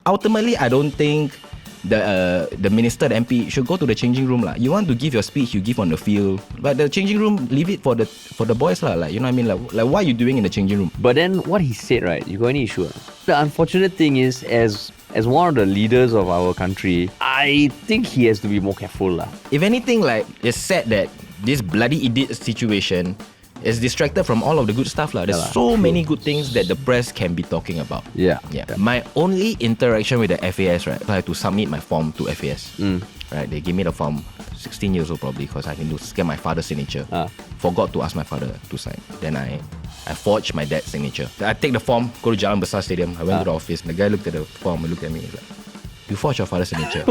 ultimately, I don't think the minister, the MP should go to the changing room lah. You want to give your speech, you give on the field, but the changing room, leave it for the boys lah. Like, you know what I mean? Like what are you doing in the changing room? But then what he said, right? You got any issue? The unfortunate thing is, as one of the leaders of our country, I think he has to be more careful lah. If anything, like, it's sad that this bloody idiot situation is distracted from all of the good stuff lah. There's so many good things that the press can be talking about. Yeah. My only interaction with the FAS, right, I had to submit my form to FAS. Right, they gave me the form, 16 years old probably, because I can get my father's signature. Forgot to ask my father to sign. Then I forged my dad's signature. I take the form, go to 𝗙𝗻𝗶𝗃 Stadium. I went to the office. The guy looked at the form and looked at me. He's like, "You forged your father's signature?"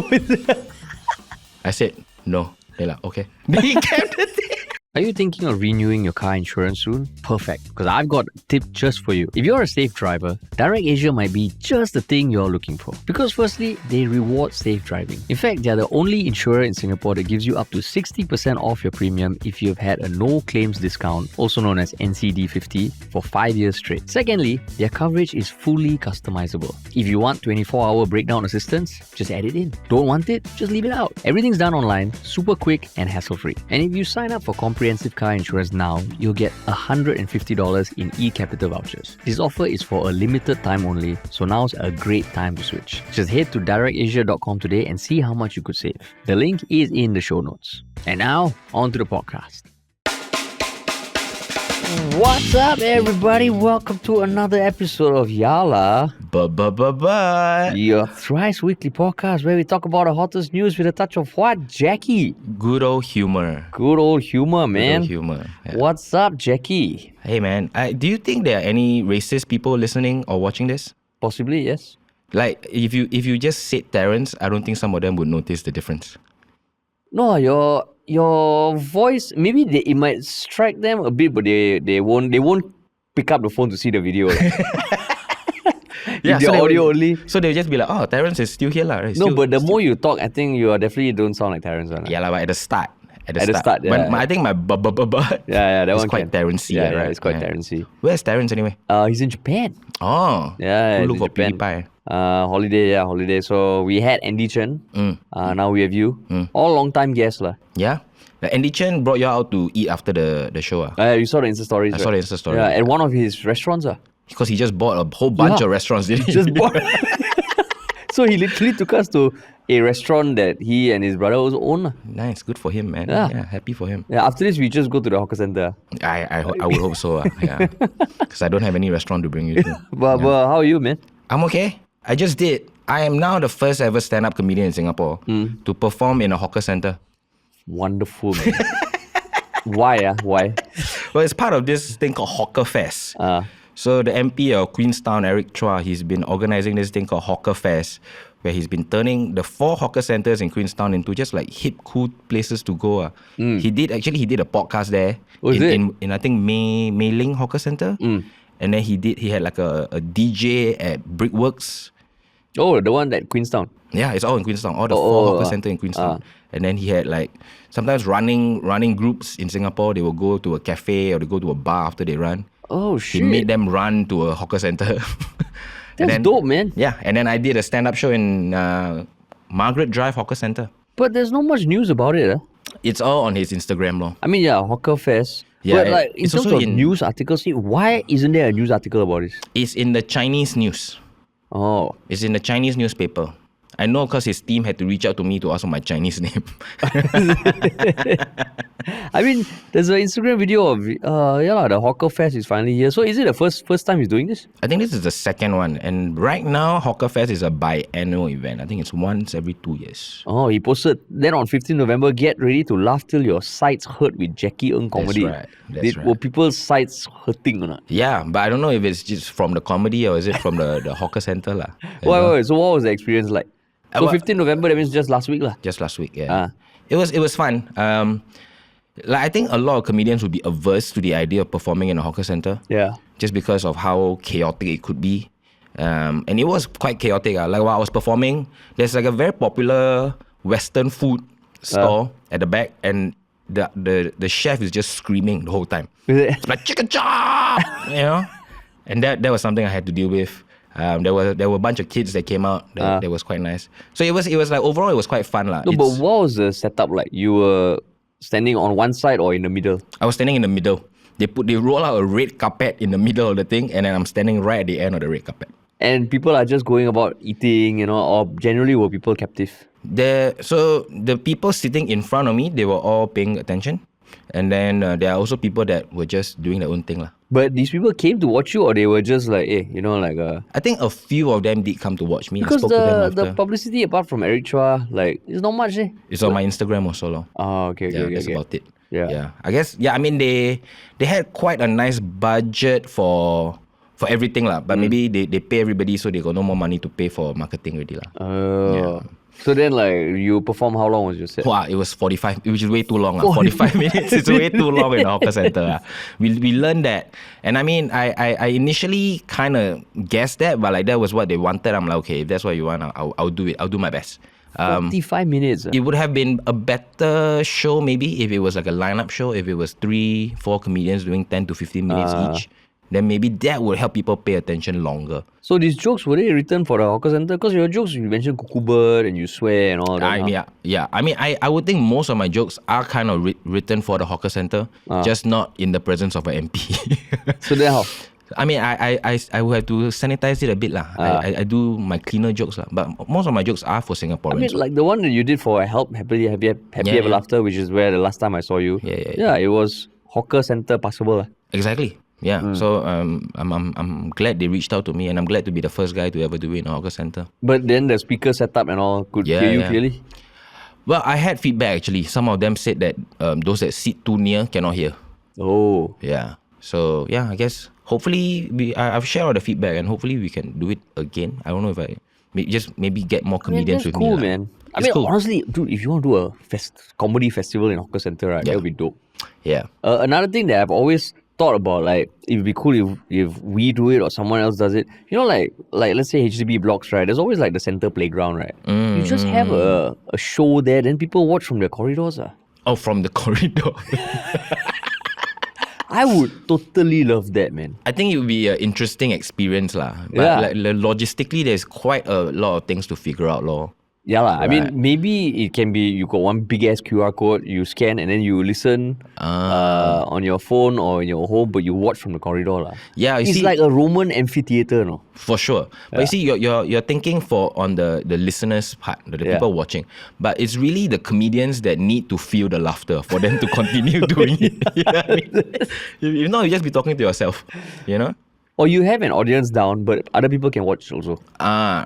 I said, "No." They're like, "Okay." Then he kept the thing. Are you thinking of renewing your car insurance soon? Perfect, because I've got a tip just for you. If you're a safe driver, DirectAsia might be just the thing you're looking for. Because firstly, they reward safe driving. In fact, they're the only insurer in Singapore that gives you up to 60% off your premium if you've had a no claims discount, also known as NCD 50, for 5 years straight. Secondly, their coverage is fully customizable. If you want 24-hour breakdown assistance, just add it in. Don't want it? Just leave it out. Everything's done online, super quick and hassle-free. And if you sign up for comprehensive car insurance now, you'll get $150 in 𝗙𝗵𝗆 vouchers. This offer is for a limited time only, so now's a great time to switch. Just head to DirectAsia.com today and see how much you could save. The link is in the show notes. And now, on to the podcast. What's up, everybody? Welcome to another episode of Yala, your thrice weekly podcast where we talk about the hottest news with a touch of what, Jacky? Good old humor. Good old humor, man. Good old humor. Yeah. What's up, Jacky? Hey, man. Do you think there are any racist people listening or watching this? Possibly, yes. Like, if you just said Terrence, I don't think some of them would notice the difference. No, your voice, maybe it might strike them a bit, but they won't pick up the phone to see the video. Yeah, so audio only. So they'll just be like, "Oh, Terrence is still here lah." Right? No, but the more you talk, I think you definitely don't sound like Terrence. Yeah, like at the start. At the start, yeah. I think my that is one quite Terrence-y. Yeah, right? it's quite Terrence-y. Where's Terrence anyway? He's in Japan. Oh, yeah, look for Japan. PewDiePie. Holiday. So we had Andy Chen. Now we have you. All long time guests lah. Yeah. Andy Chen brought you out to eat after the show. You saw the Insta stories. I saw the Insta story. Yeah, at one of his restaurants. Because he just bought a whole bunch of restaurants, didn't he? Just bought. So he literally took us to a restaurant that he and his brother also own. Nice, good for him, man. Yeah. Yeah, happy for him. Yeah, after this we just go to the hawker center. I would hope so. Yeah, because I don't have any restaurant to bring you to. But how are you, man? I'm okay. I just did. I am now the first ever stand-up comedian in Singapore to perform in a hawker center. Wonderful, man. Why? Why? Well, it's part of this thing called Hawker Fest. So the MP of Queenstown, Eric Chua, he's been organizing this thing called Hawker Fest, where he's been turning the 4 hawker centers in Queenstown into just like hip, cool places to go. He did a podcast there in I think Mei Ling Hawker Center. And then he had like a DJ at Brickworks. Oh, the one at Queenstown. Yeah, it's all in Queenstown. All the 4 hawker center in Queenstown. And then he had like sometimes running groups in Singapore. They will go to a cafe or they go to a bar after they run. Oh shit! He made them run to a hawker center. That's dope, man. Yeah, and then I did a stand-up show in Margaret Drive Hawker Center. But there's not much news about it. It's all on his Instagram, lor. I mean, yeah, Hawker Fest. Yeah, but like in it's terms also of news articles, why isn't there a news article about this? It's in the Chinese news. Oh. It's in the Chinese newspaper. I know because his team had to reach out to me to ask for my Chinese name. I mean, there's an Instagram video of the Hawker Fest is finally here. So is it the first time he's doing this? I think this is the second one. And right now, Hawker Fest is a biannual event. I think it's once every 2 years. Oh, he posted then on 15 November, get ready to laugh till your sides hurt with Jacky Ng comedy. That's right. Were people's sides hurting or not? Yeah, but I don't know if it's just from the comedy or is it from the hawker center lah. Wait. So what was the experience like? So 15 November, that means just last week lah. Just last week, yeah. It was fun. Like I think a lot of comedians would be averse to the idea of performing in a hawker center. Yeah. Just because of how chaotic it could be. And it was quite chaotic. Like while I was performing, there's like a very popular Western food store at the back, and the chef is just screaming the whole time. Is it? It's like chicken chop, you know. And that was something I had to deal with. There were a bunch of kids that came out. That was quite nice. So it was like overall it was quite fun lah. No, but what was the setup like? You were standing on one side or in the middle? I was standing in the middle. They roll out a red carpet in the middle of the thing, and then I'm standing right at the end of the red carpet. And people are just going about eating, or generally were people captive? So the people sitting in front of me, they were all paying attention. And then there are also people that were just doing their own thing lah. But these people came to watch you, or they were just like, I think a few of them did come to watch me. Because I spoke to them after. the publicity apart from 𝗙𝗲𝗏, it's not much It's on my Instagram also lah. Oh, okay. That's about it. Yeah. I guess, I mean, they had quite a nice budget for everything lah. But maybe they pay everybody, so they got no more money to pay for marketing already lah. Yeah. So then, you perform, how long was your set? Wow, it was 45, which is way too long. 45 minutes is way too long in the hawker center. We learned that. And I mean, I initially kind of guessed that, but that was what they wanted. I'm like, okay, if that's what you want, I'll do it. I'll do my best. 45 minutes? It would have been a better show maybe if it was like a lineup show, if it was 3-4 comedians doing 10 to 15 minutes each. Then maybe that would help people pay attention longer. So these jokes, were they written for the hawker center? Because your jokes, you mentioned 𝗂𝗏𝗏 and you swear and all that. Yeah. I mean, I would think most of my jokes are kind of written for the hawker center, just not in the presence of an MP. So then how? I mean, I would have to sanitize it a bit lah. I do my cleaner jokes lah, but most of my jokes are for Singaporeans. I mean, like the one that you did for Happy Ever Laughter, which is where the last time I saw you. Yeah. It was hawker center passable. Exactly. Yeah. So I'm glad they reached out to me, and I'm glad to be the first guy to ever do it in a hawker center. But then the speaker setup and all could hear you clearly? Well, I had feedback actually. Some of them said that those that sit too near cannot hear. Oh. Yeah. So yeah, I guess hopefully I've shared all the feedback, and hopefully we can do it again. I don't know if maybe get more comedians with cool, me. Man. I mean, honestly, dude, if you want to do a comedy festival in hawker center, right, that would be dope. Yeah. Another thing that I've always thought about, it would be cool if we do it or someone else does it. Like let's say HDB blocks, right? There's always the center playground, right? You just have a show there, then people watch from the corridors. Oh, from the corridor. I would totally love that, man. I think it would be an interesting experience lah. But logistically, there's quite a lot of things to figure out lor. Yeah lah. I mean, maybe it can be you got one big ass QR code, you scan and then you listen on your phone or in your home, but you watch from the corridor lah. Yeah, it's like a Roman amphitheater, no? For sure. But you see, you're thinking on the listeners' part, the people watching. But it's really the comedians that need to feel the laughter for them to continue doing it. You know what I mean? If not, you just be talking to yourself, Or you have an audience down, but other people can watch also.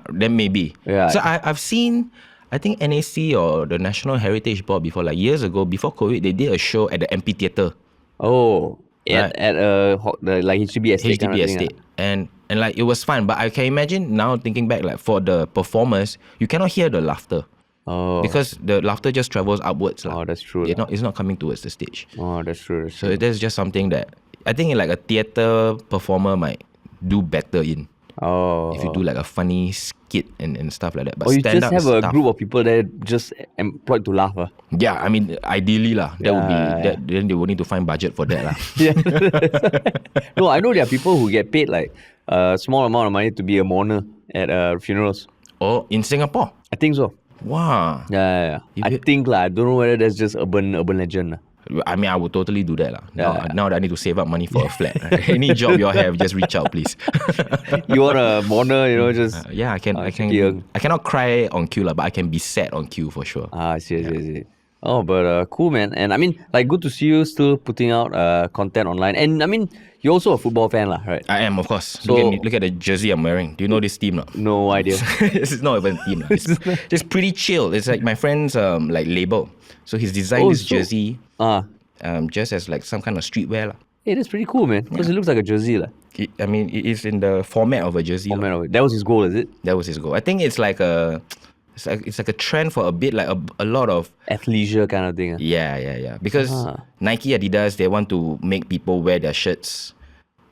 Then maybe. Yeah. So I've seen, I think NAC or the National Heritage Board before, years ago, before COVID, they did a show at the amphitheater. Oh, at the HDB estate. HDB estate. And it was fun. But I can imagine now thinking back, for the performers, you cannot hear the laughter. Oh. Because the laughter just travels upwards. Oh, that's true. It's not coming towards the stage. Oh, that's true. So that's just something that I think a theatre performer might do better in. Oh. If you do a funny skit and stuff like that. But or you just have a stuff, group of people there just employed to laugh. Yeah, I mean, ideally lah. That would be that. Then they will need to find budget for that lah. No, I know there are people who get paid a small amount of money to be a mourner at funerals. Oh, in Singapore? I think so. Wow. Yeah. I think I don't know whether that's just urban legend. I mean, I would totally do that lah. Now that I need to save up money for a flat. Any job you all have, just reach out, please. You want a mourner, just... I cannot cry on cue lah, but I can be sad on cue for sure. I see. Oh, but cool, man. And I mean, good to see you still putting out content online. And I mean, you're also a football fan lah, right? I am, of course. So, look at the jersey I'm wearing. Do you know this team? No idea. It's not even a team. It's just pretty chill. It's my friend's label. So he's designed this jersey just as some kind of streetwear. Hey, that's pretty cool, man. Because it looks like a jersey. It is in the format of a jersey. That was his goal, is it? That was his goal. I think it's like a trend for a bit, a lot of athleisure kind of thing. Yeah. Because Nike, Adidas, they want to make people wear their shirts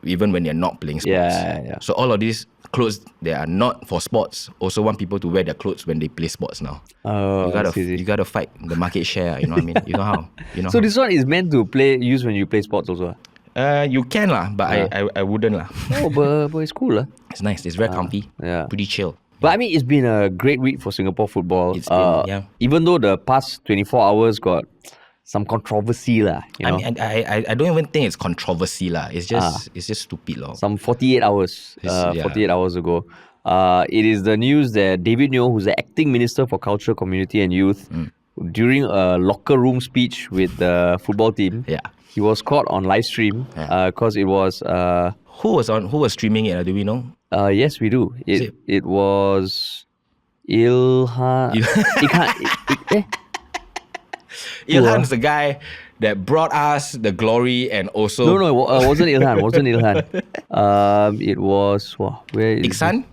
even when they're not playing sports. Yeah. So all of these clothes that are not for sports also want people to wear their clothes when they play sports now. Oh, you gotta fight the market share. You know what I mean? You know how. So this one is meant to use when you play sports also. You can lah, but I wouldn't lah. Oh, but it's cool lah. It's nice. It's very comfy. Yeah. Pretty chill. But I mean, it's been a great week for Singapore football. It's been, even though the past 24 hours got some controversy lah. I mean, I don't even think it's controversy lah. It's just stupid lah. Some 48 hours. 48 hours ago. It is the news that David Neo, who's the acting minister for culture, community and youth, during a locker room speech with the football team, he was caught on live stream because it was who was streaming it? Do we know? Yes, we do. It was 𝗙𝗲𝗦𝗵𝗆 𝗙𝗲𝗏 is the guy that brought us the glory and also no, it wasn't 𝗙𝗲𝗏. It was where is 𝗙𝗏𝗏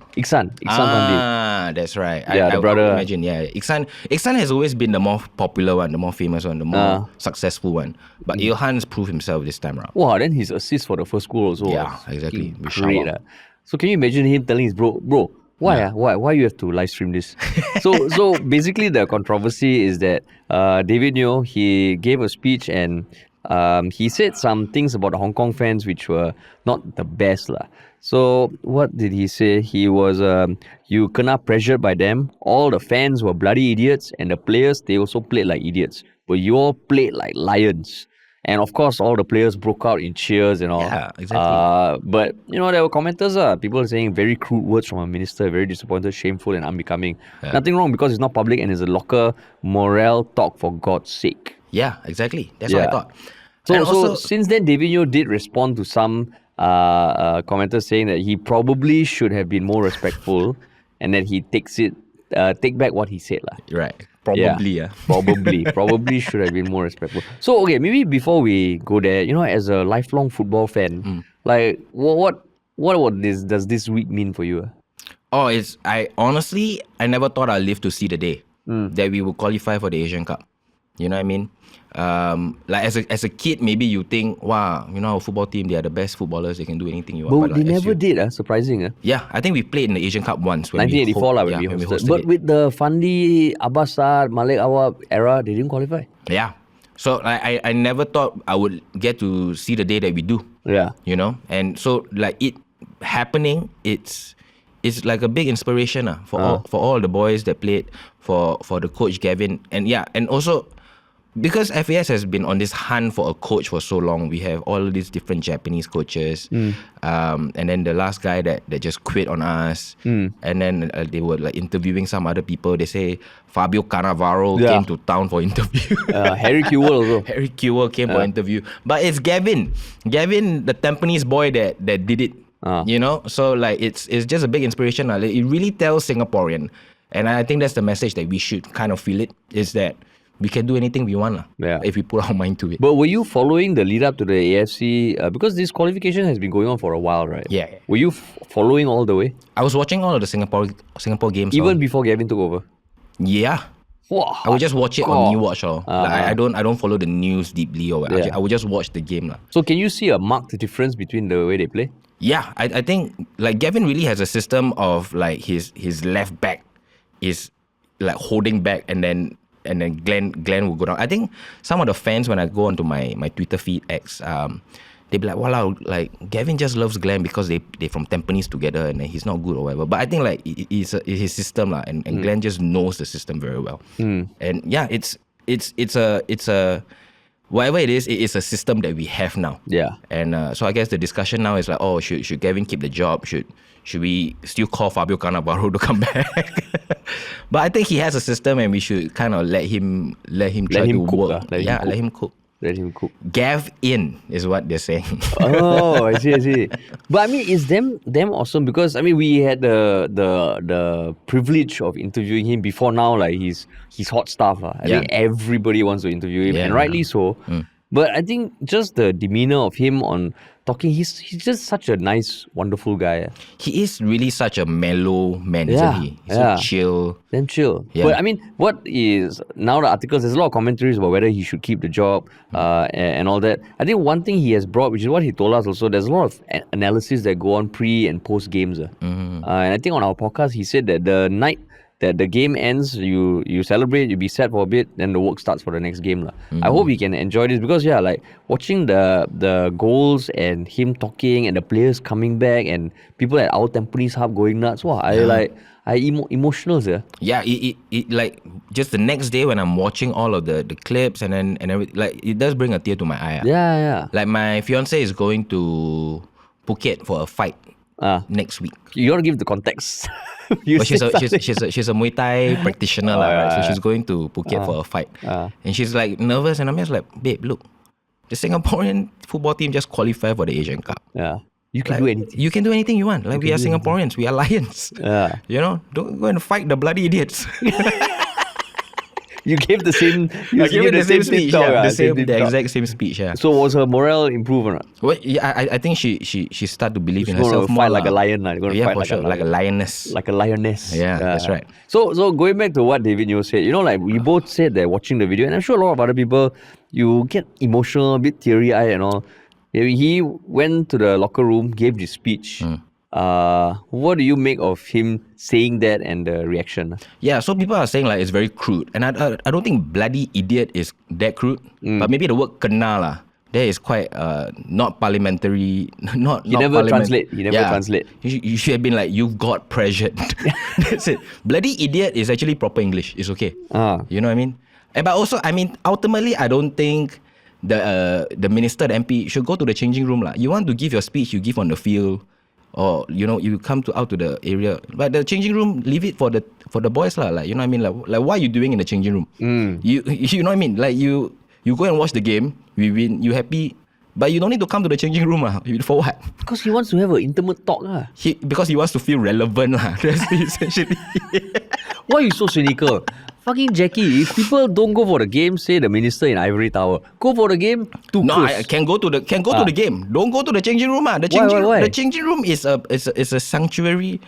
Thandi. That's right. The brother. I imagine, 𝗙𝗏𝗏 has always been the more popular one, the more famous one, the more successful one. But 𝗙𝗏𝗏's proved himself this time around. Wow, then his assist for the first goal also. Yeah, exactly. Great. So can you imagine him telling his bro, why you have to live stream this? so basically the controversy is that David Neo, he gave a speech and he said some things about the Hong Kong fans which were not the best lah. So what did he say? He was you kena pressured by them. All the fans were bloody idiots and the players, they also played like idiots. But you all played like lions. And of course, all the players broke out in cheers and all. Yeah, exactly. But, there were commenters, people saying very crude words from a minister, very disappointed, shameful and unbecoming. Yeah. Nothing wrong because it's not public and it's a locker morale talk for God's sake. Yeah, exactly. That's what I thought. So since then, David Neo did respond to some commenters saying that he probably should have been more respectful and that he take back what he said. Right. Probably, Probably should have been more respectful. So, okay, maybe before we go there, as a lifelong football fan, like, what does this week mean for you? I never thought I'd live to see the day that we would qualify for the Asian Cup. You know what I mean? Like as a kid, maybe you think, wow, our football team, they are the best footballers, they can do anything you want. But they never did, surprising. Yeah, I think we played in the Asian Cup once. 1984 when we hosted. But with the 𝗙𝗏𝗏 Malik Awab era, they didn't qualify. Yeah. So I never thought I would get to see the day that we do. Yeah. And so like it happening, it's like a big inspiration for all the boys that played, for the coach Gavin, and also because FAS has been on this hunt for a coach for so long. We have all these different Japanese coaches, and then the last guy that just quit on us, and then they were like interviewing some other people. They say Fabio Cannavaro came to town for interview. 𝗲𝗏𝗏𝗆 also. 𝗲𝗏𝗏𝗆 came for interview, but it's Gavin, the Tampines boy that did it. So like it's just a big inspiration. Like, it really tells Singaporean, and I think that's the message that we should kind of feel it, is that we can do anything we want if we put our mind to it. But were you following the lead up to the AFC? Because this qualification has been going on for a while, right? Yeah. Were you following all the way? I was watching all of the Singapore games. Even before Gavin took over? Yeah. Wow. I would just watch it on New Watch. Like, I don't follow the news deeply. I would just watch the game. So can you see a marked difference between the way they play? Yeah. I think like Gavin really has a system of like his left back is like holding back, and then Glenn will go down. I think some of the fans, when I go onto my Twitter feed X, they be like, wow, like Gavin just loves Glenn because they from Tampines together and he's not good or whatever. But I think like it's his system and Glenn just knows the system very well. And yeah, it's a whatever it is a system that we have now. Yeah. And so I guess the discussion now is like, should Gavin keep the job? Should we still call Fabio Cannavaro to come back? But I think he has a system, and we should kind of let him try to work. Let him cook. Let him cook. Gav in is what they're saying. Oh, I see. But I mean, it's them awesome, because I mean we had the privilege of interviewing him before now. Like he's hot stuff. I think everybody wants to interview him, and rightly so. But I think just the demeanor of him on talking, he's just such a nice, wonderful guy. He is really such a mellow man, isn't he? He's so chill. Then chill. Yeah. But I mean, what is now the articles, there's a lot of commentaries about whether he should keep the job and all that. I think one thing he has brought, which is what he told us also, there's a lot of analysis that go on pre and post games. And I think on our podcast, he said that the night that the game ends, you celebrate, you be sad for a bit, then the work starts for the next game. I hope he can enjoy this because like watching the goals and him talking and the players coming back and people at our Tampines Hub going nuts. Wow, emotional, sir. Yeah, it like just the next day when I'm watching all of the clips and everything, like it does bring a tear to my eye. Yeah. Like my fiance is going to Phuket for a fight next week. You gotta give the context. But she's a Muay Thai practitioner, right? So she's going to Phuket for a fight, and she's like nervous, and I'm just like, babe, look, the Singaporean football team just qualified for the Asian Cup. Yeah. You can do anything. You can do anything you want. Like we are Singaporeans, we are lions. Yeah. You know, don't go and fight the bloody idiots. You gave the same. I gave the same speech. The exact same speech. Yeah. So was her morale improved or not? Well, yeah, I think she started to believe in herself more. Fight like a lion. Yeah, for sure, like a lioness. Like a lioness. Yeah, that's right. So going back to what David Neo said, like we both said that watching the video, and I'm sure a lot of other people, you get emotional, a bit teary-eyed and all. He went to the locker room, gave his speech. What do you make of him saying that and the reaction? Yeah, so people are saying like it's very crude, and I don't think bloody idiot is that crude, but maybe the word "kena" lah, that is quite not parliamentary. He never translate. You should have been like, you got pressured. That's it. Bloody idiot is actually proper English. It's okay. You know what I mean? But also, I mean, ultimately, I don't think the minister, the MP, should go to the changing room lah. You want to give your speech, you give on the field. Or you come out to the area, but the changing room, leave it for the boys lah. Like, you know what I mean? Like what are you doing in the changing room? You know what I mean? Like you go and watch the game, we win, you happy, but you don't need to come to the changing room lah. For what? Because he wants to have an intimate talk lah. Because he wants to feel relevant lah. That's essentially. Why are you so cynical? Fucking Jacky, if people don't go for the game, say the minister in Ivory Tower, go for the game. I can go to the game. Don't go to the changing room. The changing room is a sanctuary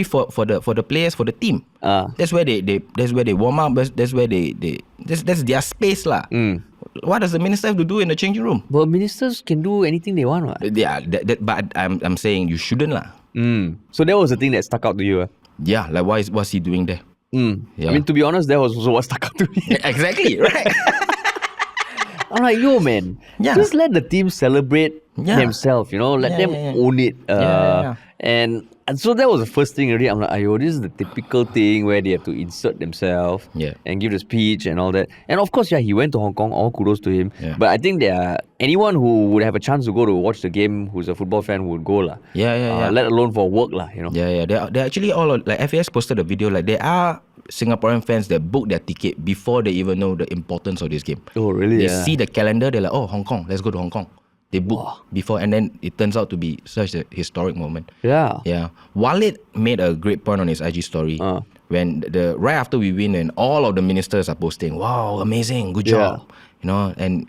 for the players, for the team. That's where they warm up. That's where that's their space lah. What does the minister have to do in the changing room? Well, ministers can do anything they want. Yeah, but I'm saying you shouldn't lah. So that was the thing that stuck out to you. Yeah, like what's he doing there? Yeah. I mean, to be honest, that was also what stuck out to me. Exactly, right? I'm like, yo, man, just let the team celebrate themselves, let them own it. And so that was the first thing already. I'm like, ayo, this is the typical thing where they have to insert themselves and give the speech and all that. And of course, he went to Hong Kong, all kudos to him. But I think anyone who would have a chance to go to watch the game, who's a football fan, would go lah. Let alone for work lah, They're actually all, like FAS posted a video, like there are Singaporean fans that book their ticket before they even know the importance of this game. Oh, really? They see the calendar, they're like, oh, Hong Kong, let's go to Hong Kong. They book before, and then it turns out to be such a historic moment. Yeah. 𝗏𝗏 made a great point on his IG story when right after we win, and all of the ministers are posting, "Wow, amazing, good job." And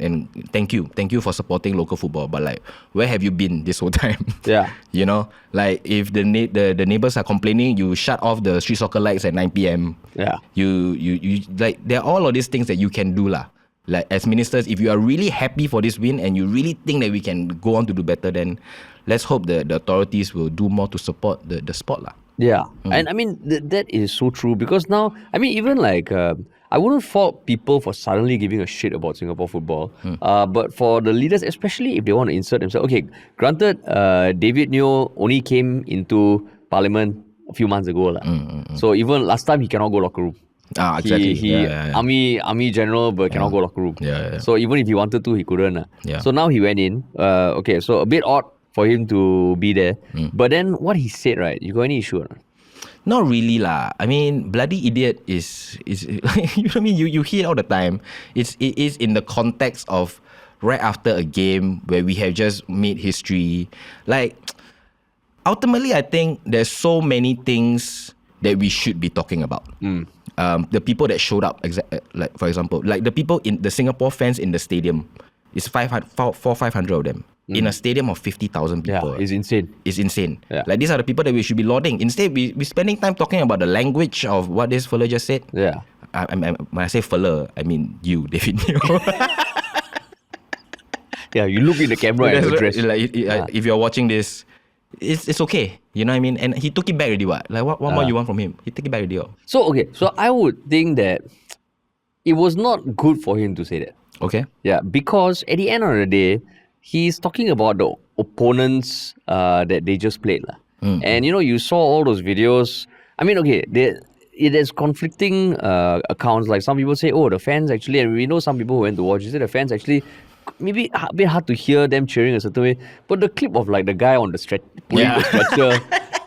thank you for supporting local football. But like, where have you been this whole time? Like if the neighbors are complaining, you shut off the street soccer lights at 9 p.m. You like, there are all of these things that you can do lah. Like as ministers, if you are really happy for this win and you really think that we can go on to do better, then let's hope the authorities will do more to support the sport lah. And I mean that is so true, because now, I mean, even like I wouldn't fault people for suddenly giving a shit about Singapore football, but for the leaders, especially if they want to insert themselves. Okay, granted, David Neo only came into parliament a few months ago lah. So even last time he cannot go locker room. Exactly. He army general, but cannot go locker room. So even if he wanted to, he couldn't. So now he went in. Okay, so a bit odd for him to be there. But then what he said, right? You got any issue or not? Not really lah. I mean, bloody idiot is you know what I mean? You hear it all the time. It is in the context of right after a game where we have just made history. Like, ultimately, I think there's so many things that we should be talking about. The people that showed up, like for example, like the people in the Singapore fans in the stadium, it's 500 of them in a stadium of 50,000 people. It's insane. It's insane. Like these are the people that we should be lauding. Instead, we're spending time talking about the language of what this fella just said. When I say fella, I mean you, David Neo. You look in the camera and address. If you're watching this, it's okay. You know what I mean? And he took it back already, what? Like, what more you want from him? He took it back already. So, okay. So, I would think that it was not good for him to say that. Okay. Yeah, because at the end of the day, he's talking about the opponents that they just played. And, you saw all those videos. I mean, okay, it is conflicting accounts. Like some people say, the fans actually, and we know some people who went to watch, they say the fans actually, maybe a bit hard to hear them cheering a certain way. But the clip of like the guy on the pulling the stretcher,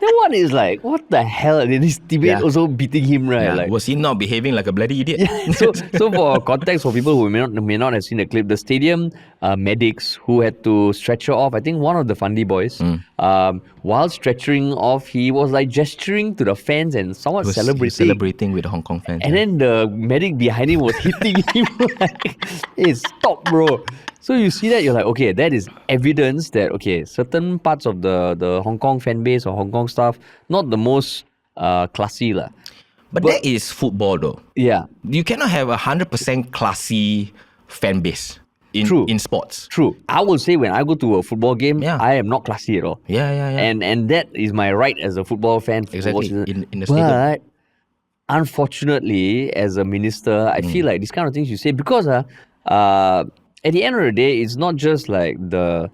that one is like, what the hell? And his teammate also beating him, right? Yeah. Like, was he not behaving like a bloody idiot? Yeah. So for context, for people who may not have seen the clip, the stadium medics who had to stretcher off, I think one of the Fundy boys, while stretchering off, he was like gesturing to the fans and somewhat celebrating with the Hong Kong fans. And then the medic behind him was hitting him like, hey, stop, bro. So you see that, you're like, okay, that is evidence that, okay, certain parts of the Hong Kong fan base or Hong Kong staff, not the most classy. But that is football though. Yeah. You cannot have 100% classy fan base in sports. True. I will say when I go to a football game, I am not classy at all. Yeah. And that is my right as a football fan. Exactly. In the stadium. But unfortunately, as a minister, I feel like these kind of things you say, because at the end of the day, it's not just like the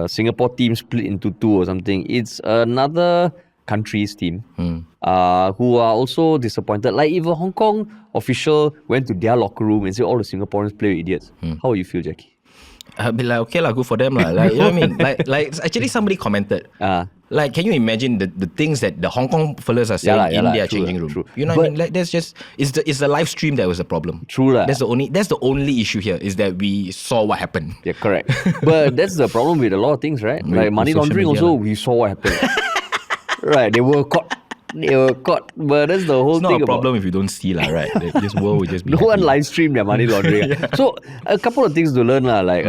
Singapore team split into two or something. It's another country's team who are also disappointed. Like if a Hong Kong official went to their locker room and said all the Singaporeans play with idiots, how would you feel, Jacky? I'd be like, okay, good for them. Like, you know what I mean? Like actually somebody commented. Like, can you imagine the things that the Hong Kong fellas are saying in their changing room? You know what I mean? Like, that's just it's the live stream that was the problem. True. That's the only issue here, is that we saw what happened. Yeah, correct. But that's the problem with a lot of things, right? Like money laundering also, we saw what happened. Right, they were caught. But that's the whole thing. It's not a problem if you don't see, right? This world will just be no one live stream their money laundering. So a couple of things to learn, like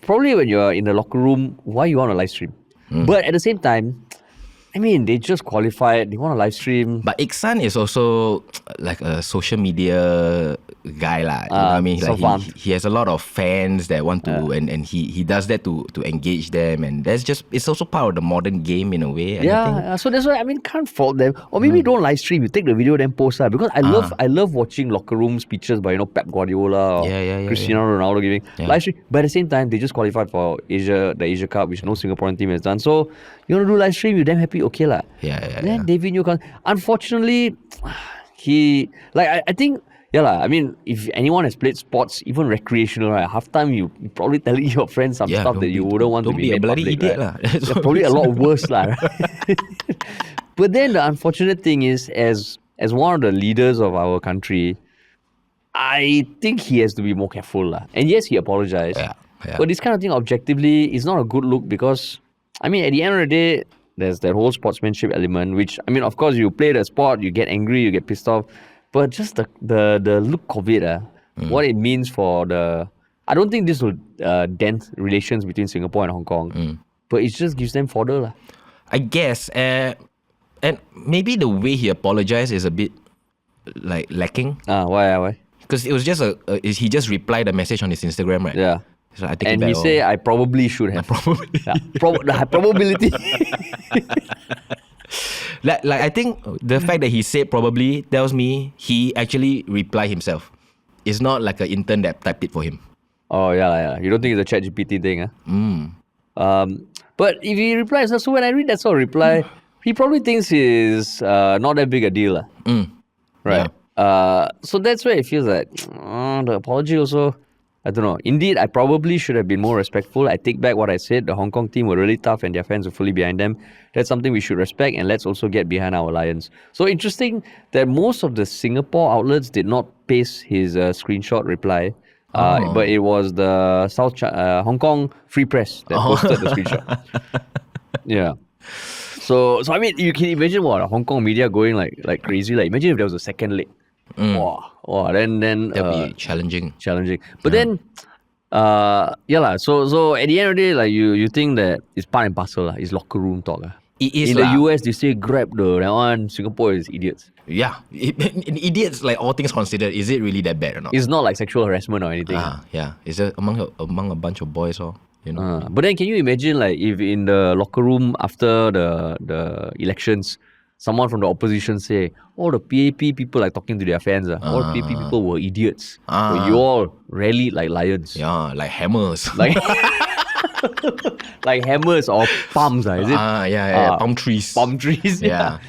probably when you're in the locker room, why you want to live stream? But at the same time, I mean, they just qualified. They want to live stream. But 𝗙𝗏 is also like a social media guy, lah. You know what I mean? Like he has a lot of fans that want to, and he does that to engage them, and it's also part of the modern game in a way. So that's why, I mean, can't fault them. Or maybe don't live stream. You take the video then post that, because I love watching locker room speeches by Pep Guardiola or Cristiano Ronaldo giving live stream. But at the same time, they just qualified for the Asia Cup, which no Singaporean team has done. So you want to do live stream, you're damn happy, okay lah. Then David Newcombe, unfortunately, I think, I mean, if anyone has played sports, even recreational, right, halftime you probably telling your friends some stuff that you wouldn't want to be made bloody public, idiot, right? Probably a lot worse, right? But then the unfortunate thing is, as one of the leaders of our country, I think he has to be more careful, and yes, he apologized. But this kind of thing, objectively, is not a good look, because I mean, at the end of the day, there's that whole sportsmanship element, which, I mean, of course, you play the sport, you get angry, you get pissed off, but just the look of it, what it means for I don't think this will dent relations between Singapore and Hong Kong, but it just gives them fodder. I guess, and maybe the way he apologized is a bit like lacking. Why? Because it was just he just replied a message on his Instagram, right? Yeah. So I take and it back. He say, I probably should have. The probability. like I think the fact that he said probably tells me he actually replied himself. It's not like an intern that typed it for him. Oh, yeah. You don't think it's a ChatGPT thing, but if he replies, so when I read that sort of reply, he probably thinks it's not that big a deal. Right? Yeah. So that's where it feels like the apology also, I don't know. Indeed, I probably should have been more respectful. I take back what I said. The Hong Kong team were really tough and their fans were fully behind them. That's something we should respect, and let's also get behind our Lions. So interesting that most of the Singapore outlets did not paste his screenshot reply. But it was the Hong Kong Free Press that posted the screenshot. Yeah. So I mean, you can imagine what Hong Kong media going like crazy. Like, imagine if there was a second leg. Wow, then that'd be challenging. But then, So at the end of the day, like you think that it's part and parcel, it's locker room talk. It is. In the US, they say grab that one. Singapore is idiots. Yeah, in idiots, like all things considered, is it really that bad or not? It's not like sexual harassment or anything. Yeah. Is it among a bunch of boys or? You know. But then can you imagine like if in the locker room after the elections, someone from the opposition say, all the PAP people like talking to their fans, all the PAP people were idiots. But you all rallied like lions. Yeah, like hammers. Like like hammers or palms, is it? Palm trees. Palm trees, yeah.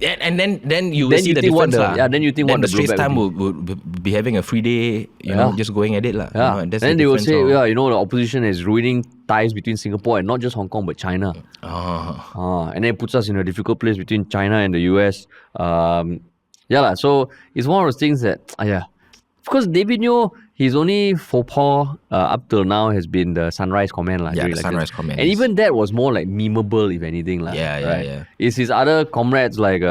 And then you will see the difference. Then you think then what the Straits Time would be having a free day, you know, just going at it. Yeah. You know, then they will say, the opposition is ruining ties between Singapore and not just Hong Kong but China. And then it puts us in a difficult place between China and the US. So it's one of those things that, of course, David Neo, his only faux pas up till now has been the sunrise comment. The sunrise comment. And even that was more like memeable, if anything. Yeah. It's his other comrades like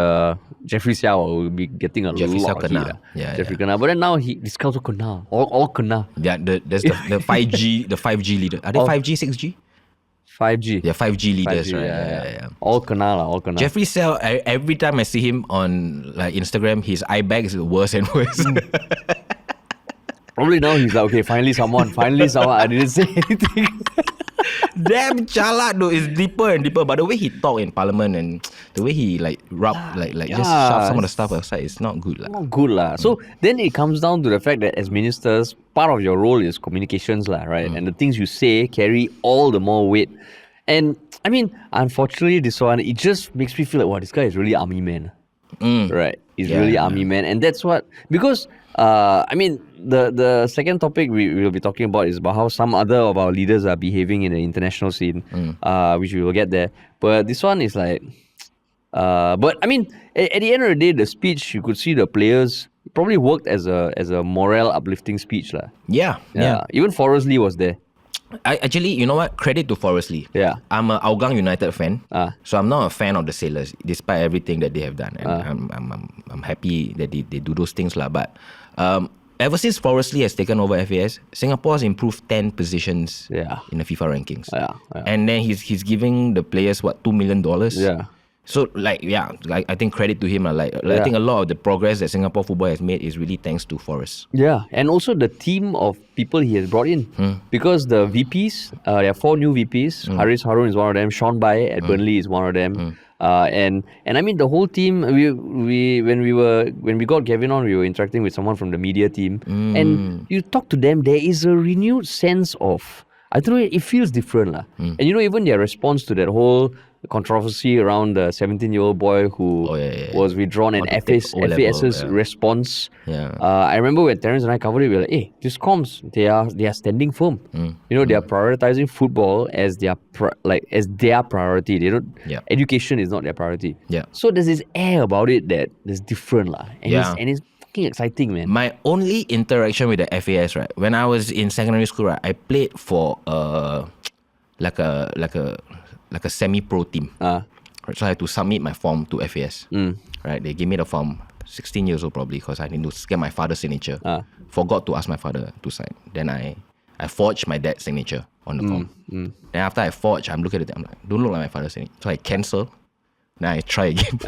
Jeffrey Xiao will be getting a Jeffrey lot of heat. Jeffrey kena. But then now this guy also kena. All kena. Yeah, there's the 5G, the 5G leader. Are they 5G, 6G? 5G. Yeah, 5G leaders, right? Yeah. All kena. Jeffrey Xiao, every time I see him on like Instagram, his eye bag is worse and worse. Probably now he's like, okay, finally someone, I didn't say anything. Damn chalak though, it's deeper and deeper. But the way he talk in parliament and the way he like just shove some of the stuff aside, it's not good. Not good. So then it comes down to the fact that as ministers, part of your role is communications, right? And the things you say carry all the more weight. And I mean, unfortunately, this one, it just makes me feel like, wow, this guy is really army man. Right? He's really army man. And that's what, because the second topic we will be talking about is about how some other of our leaders are behaving in the international scene, which we will get there. But this one is like, but I mean, at the end of the day, the speech, you could see the players probably worked as a morale uplifting speech. Yeah. Even Forrest Lee was there. Actually, you know what? Credit to Forrest Lee. Yeah. I'm a Hougang United fan, so I'm not a fan of the Sailors, despite everything that they have done. And I'm happy that they do those things, But ever since Forrest Lee has taken over FAS, Singapore has improved 10 positions in the FIFA rankings. And then he's giving the players $2 million. Yeah. So I think credit to him. I think a lot of the progress that Singapore football has made is really thanks to Forrest. Yeah, and also the team of people he has brought in. Because the VPs, there are 4 new VPs. Haris Harun is one of them. Sean Bai at Burnley is one of them. And I mean the whole team. When we got Gavin on, we were interacting with someone from the media team, and you talk to them. There is a renewed sense of, I don't know, it feels different. And even their response to that whole controversy around the 17-year-old boy who was withdrawn, and FAS's response. I remember when Terence and I covered it, we were like, hey, these comms, they are standing firm. They are prioritizing football as their priority. They don't. Education is not their priority. So there's this air about it that is different, and it's fucking exciting, man. My only interaction with the FAS, right, when I was in secondary school, right, I played for like a semi-pro team. So I had to submit my form to FAS. Right, they gave me the form, 16 years old probably, because I need to get my father's signature. Forgot to ask my father to sign. Then I forged my dad's signature on the form. Then after I forged, I'm looking at it, I'm like, don't look like my father's signature. So I cancel. Then I try again.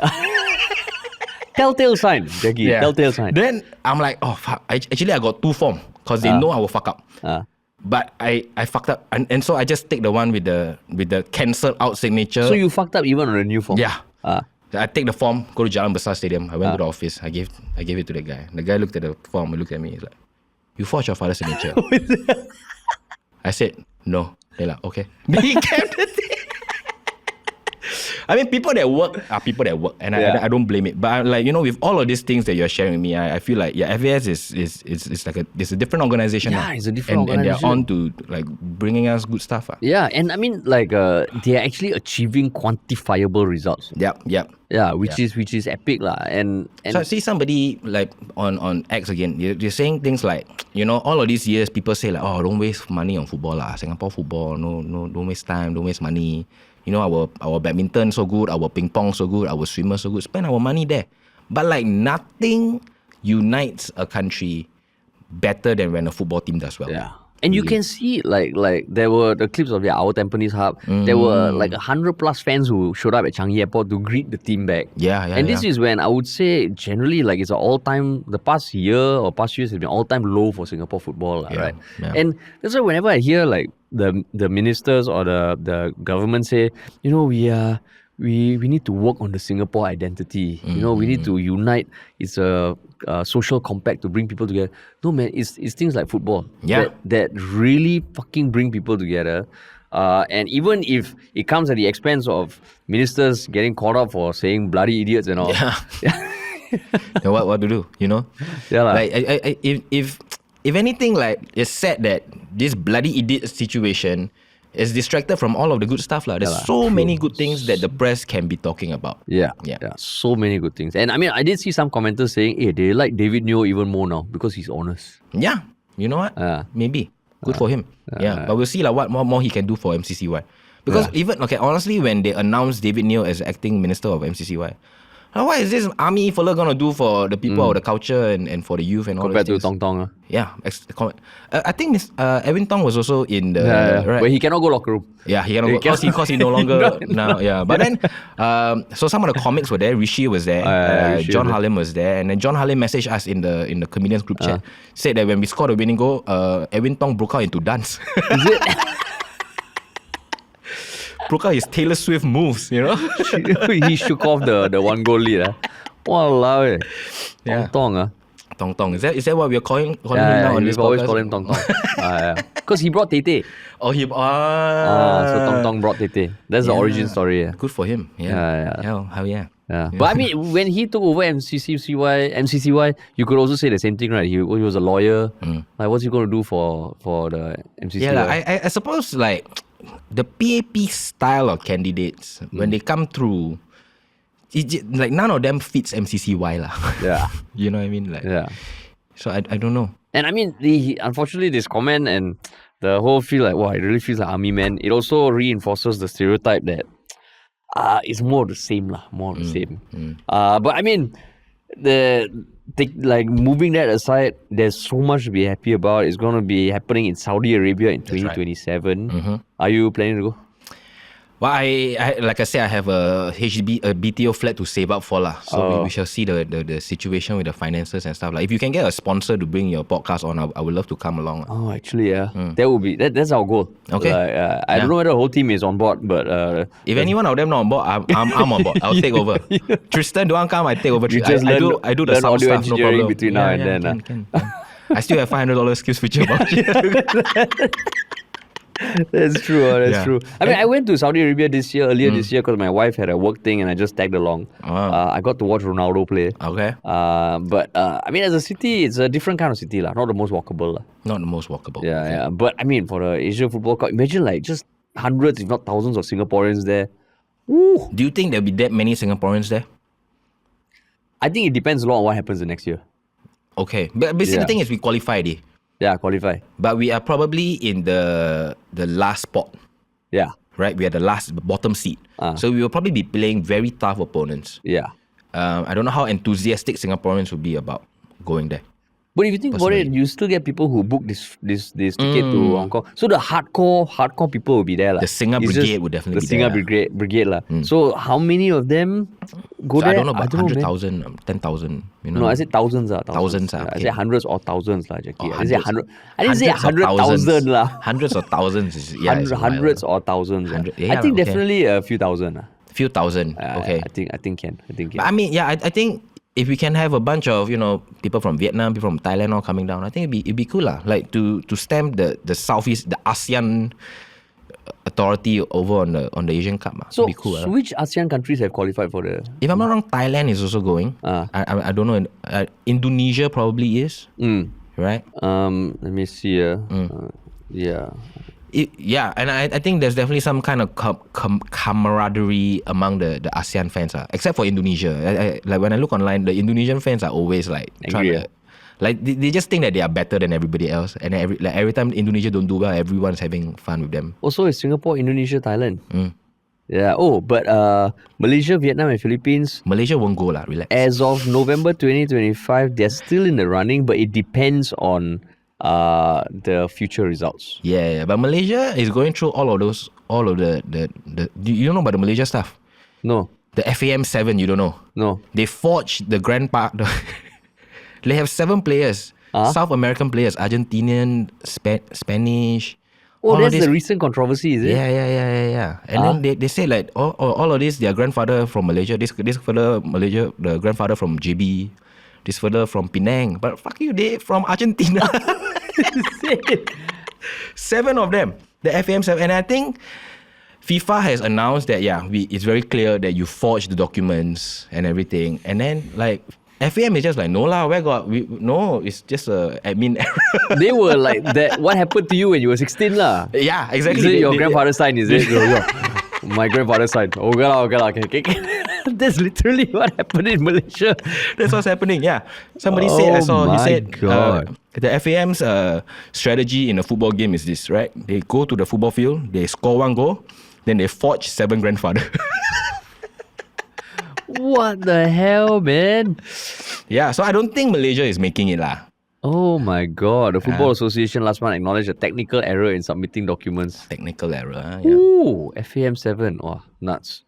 Telltale sign, Jacky. Telltale sign. Then I'm like, oh fuck. I got 2 forms because they know I will fuck up. But I fucked up, and so I just take the one with the cancelled out signature. So you fucked up even on the new form? Yeah. I take the form, go to 𝗙𝗵𝗆 Stadium. I went to the office. I gave it to the guy. The guy looked at the form and looked at me. He's like, "You forged your father's signature." I said, "No." They're like, "Okay." He kept the thing. I mean, people that work are people that work, and I don't blame it. But with all of these things that you're sharing with me, I feel like FAS is like it's a different organization. Yeah, it's a different organization, and they're on to bringing us good stuff. Yeah, and I mean they're actually achieving quantifiable results. Yep. Yeah, which is epic and so I see somebody on X again. They're saying things like, all of these years people say like, oh, don't waste money on football Singapore football, no, don't waste time, don't waste money. Our badminton so good, our ping pong so good, our swimmer so good. Spend our money there. But nothing unites a country better than when a football team does well. Yeah. And you can see like there were the clips of our Tampines hub. There were 100+ fans who showed up at Changi Airport to greet the team back. And this is when I would say generally it's an all-time, the past year or past years has been all-time low for Singapore football, right? And that's why whenever I hear the ministers or the government say, we need to work on the Singapore identity. We need to unite. It's a social compact to bring people together. No, man, it's things like football that really fucking bring people together. And even if it comes at the expense of ministers getting caught up for saying bloody idiots and all. What to do? Like if anything, like it's sad that this bloody idiot situation is distracted from all of the good stuff. There's so many good things that the press can be talking about. Yeah, so many good things. And I mean, I did see some commenters saying, hey, they like David Neo even more now because he's honest. Yeah, you know what? Maybe. Good for him. But we'll see what more he can do for MCCY. Because honestly, when they announced David Neo as acting minister of MCCY, what is this army fella gonna do for the people of the culture and for the youth and all compared those to Tong? Yeah. I think Ewin Tong was also in the... right? Where he cannot go locker room. Yeah, he cannot go because he no longer... now. Yeah. But then, so some of the comics were there. 𝗙𝗲 was there. John 𝗲𝗏 was there. And then John 𝗲𝗏 messaged us in the comedians group chat. Said that when we scored the winning goal, Ewin Tong broke out into dance. Is it? Broke out his Taylor Swift moves, He shook off the one goal lead. Walao, Tong. Tong. Is that what we're calling him now on this podcast? We've always called him Tong. Because he brought 𝗙𝗙. So Tong brought 𝗙𝗙. That's the origin story. Good for him. Hell yeah. But I mean, when he took over MCCY, you could also say the same thing, right? He was a lawyer. Like, what's he going to do for the MCCY? Yeah, I suppose like the PAP style of candidates, when they come through, like none of them fits MCCY lah. Yeah. You know what I mean? Like, so I don't know. And I mean, unfortunately, this comment and the whole feel like, wow, it really feels like army man. It also reinforces the stereotype that it's more of the same lah, more of the same. But I mean, like moving that aside, there's so much to be happy about. It's going to be happening in Saudi Arabia in 2027. Right. Are you planning to go? Well, I like I said, I have a BTO flat to save up for lah. So we shall see the situation with the finances and stuff. Like if you can get a sponsor to bring your podcast on, I would love to come along. Oh, actually, yeah, that would be that's our goal. Okay, I don't know whether the whole team is on board, but if anyone of them not on board, I'm on board. I'll take over. Tristan, don't come. I take over. I do the sound audio stuff. No problem. Between now and then. Can. I still have $500 skills future voucher. That's true. That's true. I mean, I went to Saudi Arabia earlier this year, because my wife had a work thing and I just tagged along. I got to watch Ronaldo play. Okay. But I mean, as a city, it's a different kind of city lah. Not the most walkable lah. Not the most walkable. Yeah. But I mean, for the Asia Football Cup, imagine like just hundreds, if not thousands, of Singaporeans there. Woo. Do you think there'll be that many Singaporeans there? I think it depends a lot on what happens the next year. Okay, but basically the thing is we qualify. Yeah, qualify. But we are probably in the last spot. Yeah. Right? We are the bottom seed. So we will probably be playing very tough opponents. Yeah. I don't know how enthusiastic Singaporeans will be about going there. But if you think about it, you still get people who book this ticket to Hong Kong. So the hardcore people will be there. The Singa Brigade would definitely be there. The Singa Brigade. So how many of them go there? I don't know, about 100,000, 10,000. No, I said thousands. Thousands. I said hundreds or thousands, Jacky. Oh, I didn't say 100,000. Hundreds or thousands. Hundreds or thousands. I think definitely a few thousand. Few thousand. Okay. I think can. But I mean, I think if we can have a bunch of people from Vietnam, people from Thailand all coming down, I think it'd be cool lah. Like to stamp the Southeast, the ASEAN authority over on the Asian Cup. So it'd be cool. Which ASEAN countries have qualified for the? If I'm not wrong, Thailand is also going. I don't know. Indonesia probably is. Right. Let me see. Yeah. And I think there's definitely some kind of camaraderie among the ASEAN fans, except for Indonesia. Like when I look online, the Indonesian fans are always like trying to, like they just think that they are better than everybody else, and every time Indonesia don't do well, everyone's having fun with them. Also, it's Singapore, Indonesia, Thailand. Yeah. Oh, but Malaysia, Vietnam, and Philippines. Malaysia won't go lah. Relax. As of November 2025, they're still in the running, but it depends on the future results. Yeah, but Malaysia is going through all of the you don't know about the Malaysia stuff? No. The FAM7, you don't know? No. They forged the they have 7 players, South American players, Argentinian, Spanish, Oh, that's the recent controversy, is it? Yeah. And then they say like all of this, their grandfather from Malaysia, this fella Malaysia, the grandfather from JB, this fella from Penang, but fuck you, they from Argentina. 7 of them, the FAM 7, and I think FIFA has announced that it's very clear that you forged the documents and everything, and then like FAM is just like, no lah, no, it's just a admin error. They were like that. What happened to you when you were 16 lah? Yeah, exactly. Is it your grandfather signed? Is it? My grandfather signed. Okay. That's literally what happened in Malaysia. That's what's happening. Yeah, somebody said, I saw. He said, the FAM's strategy in a football game is this, right? They go to the football field, they score 1 goal, then they forge 7 grandfather. What the hell, man? Yeah, so I don't think Malaysia is making it lah. Oh my God. The Football Association last month acknowledged a technical error in submitting documents. Technical error, yeah. Ooh, FAM 7. Oh, nuts.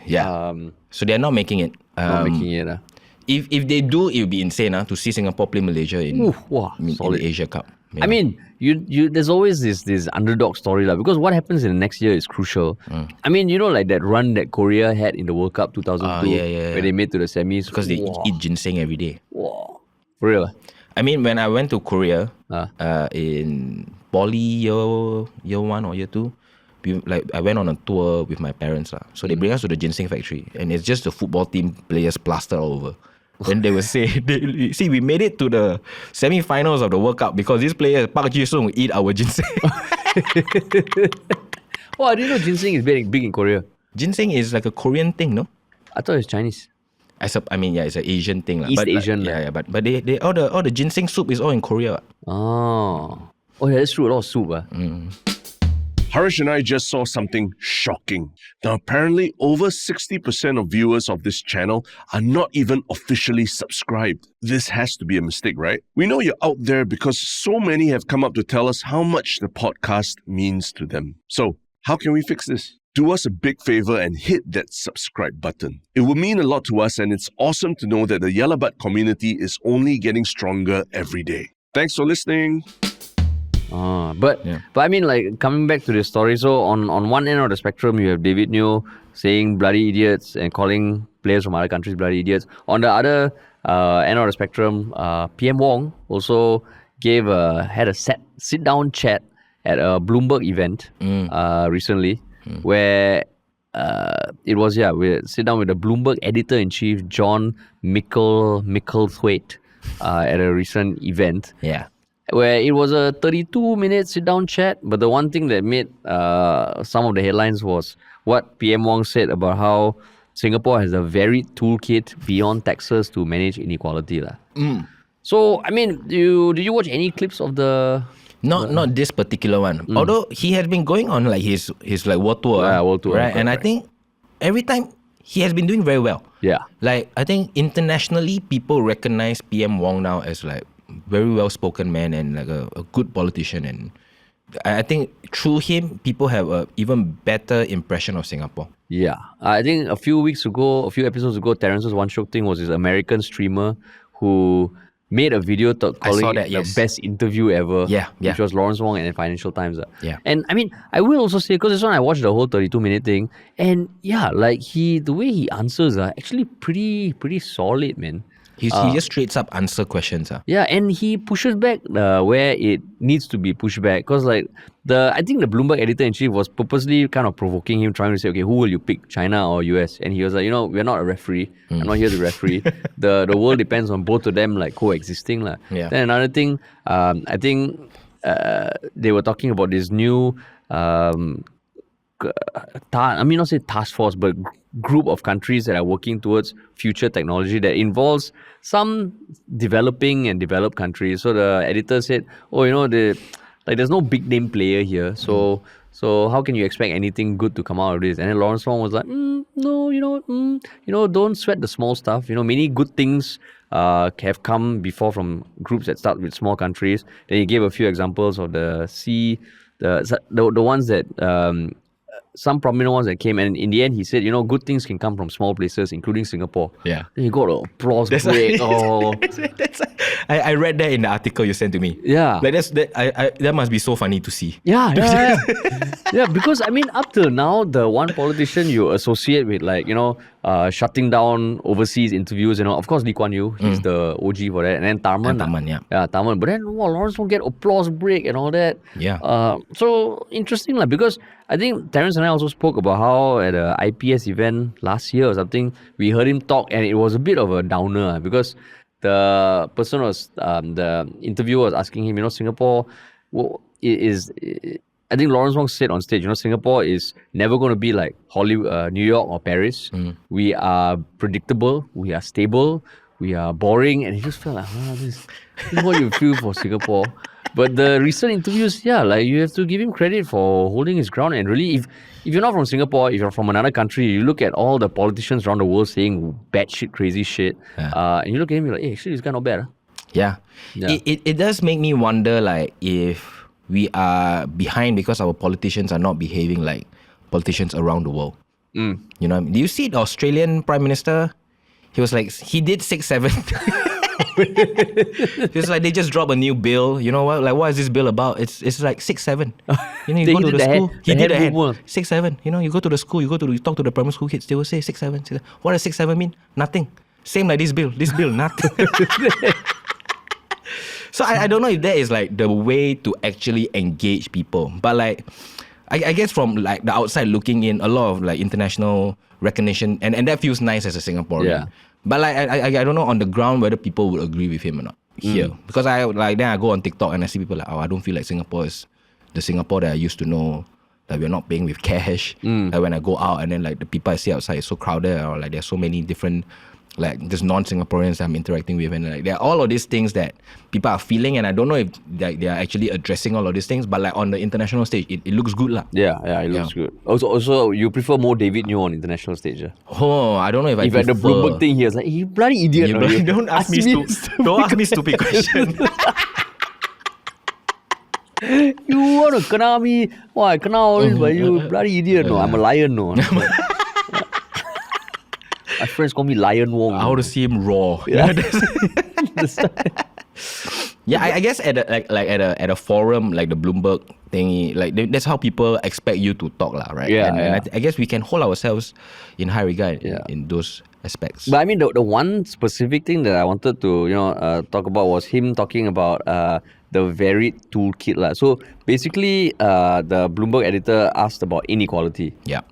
Yeah. So they're not making it. Not making it. If they do, it would be insane to see Singapore play Malaysia in the Asia Cup. Yeah. I mean, you there's always this underdog story because what happens in the next year is crucial. I mean, you know, like that run that Korea had in the World Cup 2002 where they made to the semis. Because they eat ginseng every day. Wow. For real? I mean, when I went to Korea in poly year 1 or year 2, I went on a tour with my parents. So they bring us to the ginseng factory, and it's just the football team players plastered all over. Then they will say, see, we made it to the semi-finals of the World Cup because this player, Park Ji-sung, eat our ginseng. Oh, I didn't know ginseng is big in Korea. Ginseng is like a Korean thing, no? I thought it was Chinese. I mean, it's an Asian thing. East Asian. But they all the ginseng soup is all in Korea. Oh, that's true. A lot of soup. Harish and I just saw something shocking. Now, apparently, over 60% of viewers of this channel are not even officially subscribed. This has to be a mistake, right? We know you're out there because so many have come up to tell us how much the podcast means to them. So, how can we fix this? Do us a big favor and hit that subscribe button. It will mean a lot to us, and it's awesome to know that the 𝗷𝗫𝗏 community is only getting stronger every day. Thanks for listening. But I mean, like, coming back to this story, so on one end of the spectrum, you have David Neo saying bloody idiots and calling players from other countries bloody idiots. On the other end of the spectrum, PM Wong also had a sit-down chat at a Bloomberg event recently, where it was, we sit down with the Bloomberg editor-in-chief, 𝗏𝗏𝗏𝗏𝗏 at a recent event. Yeah. Where it was a 32-minute sit-down chat, but the one thing that made some of the headlines was what PM Wong said about how Singapore has a varied toolkit beyond taxes to manage inequality. So, I mean, did you watch any clips of the... Not this particular one. Although he has been going on like his like world tour. World tour. Right? And I think every time he has been doing very well. Yeah. Like, I think internationally, people recognize PM Wong now as like very well-spoken man and like a good politician, and I think through him people have a even better impression of Singapore. Yeah, I think a few episodes ago, Terrence's One Shiok Thing was this American streamer who made a video calling it the best interview ever. Yeah. Which was Lawrence Wong and Financial Times. Yeah. And I mean, I will also say, because this one I watched the whole 32-minute thing, and like the way he answers are actually pretty solid, man. He just straight up answer questions. Yeah, and he pushes back where it needs to be pushed back. Because like I think the Bloomberg editor-in-chief was purposely kind of provoking him, trying to say, okay, who will you pick, China or US? And he was like, we're not a referee. I'm not here to referee. The world depends on both of them like coexisting. Yeah. Then another thing, I think they were talking about this new not say task force, but group of countries that are working towards future technology that involves some developing and developed countries. So the editor said, there's no big name player here. So how can you expect anything good to come out of this? And then Lawrence Wong was like, don't sweat the small stuff. Many good things have come before from groups that start with small countries. Then he gave a few examples of the ones that some prominent ones that came, and in the end he said, good things can come from small places, including Singapore. Yeah. Then he got an applause break. I read that in the article you sent to me. Yeah. Like that must be so funny to see. Yeah. Yeah, because I mean, up till now, the one politician you associate with, like, shutting down overseas interviews, of course, Lee Kuan Yew, he's the OG for that, and then Tharman. Yeah, Tharman. But then, Lawrence Wong get applause break and all that. Yeah. So interesting, because I think Terence and I also spoke about how at a IPS event last year or something, we heard him talk, and it was a bit of a downer because the person was, the interviewer was asking him, Singapore is. I think Lawrence Wong said on stage, Singapore is never going to be like Hollywood, New York or Paris. We are predictable, we are stable, we are boring, and he just felt like, this is what you feel for Singapore. But the recent interviews, you have to give him credit for holding his ground. And really, if you're not from Singapore, if you're from another country, you look at all the politicians around the world saying batshit crazy shit, and you look at him, you're like, hey, actually, this guy not bad. Huh? Yeah. It does make me wonder, if we are behind because our politicians are not behaving like politicians around the world. You know what I mean? Do you see the Australian Prime Minister? He was like, he did 6-7. It's like they just drop a new bill. You know what? Like, what is this bill about? It's like 6-7. You go to the school. He did a 6-7. You go to the school. You talk to the primary school kids. They will say 6-7. What does 6-7 mean? Nothing. Same like this bill. This bill, nothing. So I don't know if that is like the way to actually engage people. But I guess from like the outside looking in, a lot of like international recognition, and that feels nice as a Singaporean. Yeah. But I don't know on the ground whether people would agree with him or not here. Because then I go on TikTok and I see people like, I don't feel like Singapore is the Singapore that I used to know. Like, we're not paying with cash. Like when I go out and then like the people I see outside is so crowded, or like there's so many different like just non-Singaporeans I'm interacting with, and like there are all of these things that people are feeling, and I don't know if they are actually addressing all of these things, but like on the international stage, it looks good lah. Yeah, it looks good. Also, you prefer more David Neo on international stage? Oh, I don't know if I prefer. At the Bloomberg thing, he was like, you bloody idiot. Don't ask me stupid questions. You want to kena me? I kena all this, but you bloody idiot. No, I'm a lion. No. My friends call me Lion Wong. I want to see him raw. Yeah. Yeah, I guess at a forum like the Bloomberg thingy, like that's how people expect you to talk, lah, right? Yeah, and I guess we can hold ourselves in high regard in those aspects. But I mean, the one specific thing that I wanted to talk about was him talking about the varied toolkit, lah. So basically, the Bloomberg editor asked about inequality. Yeah.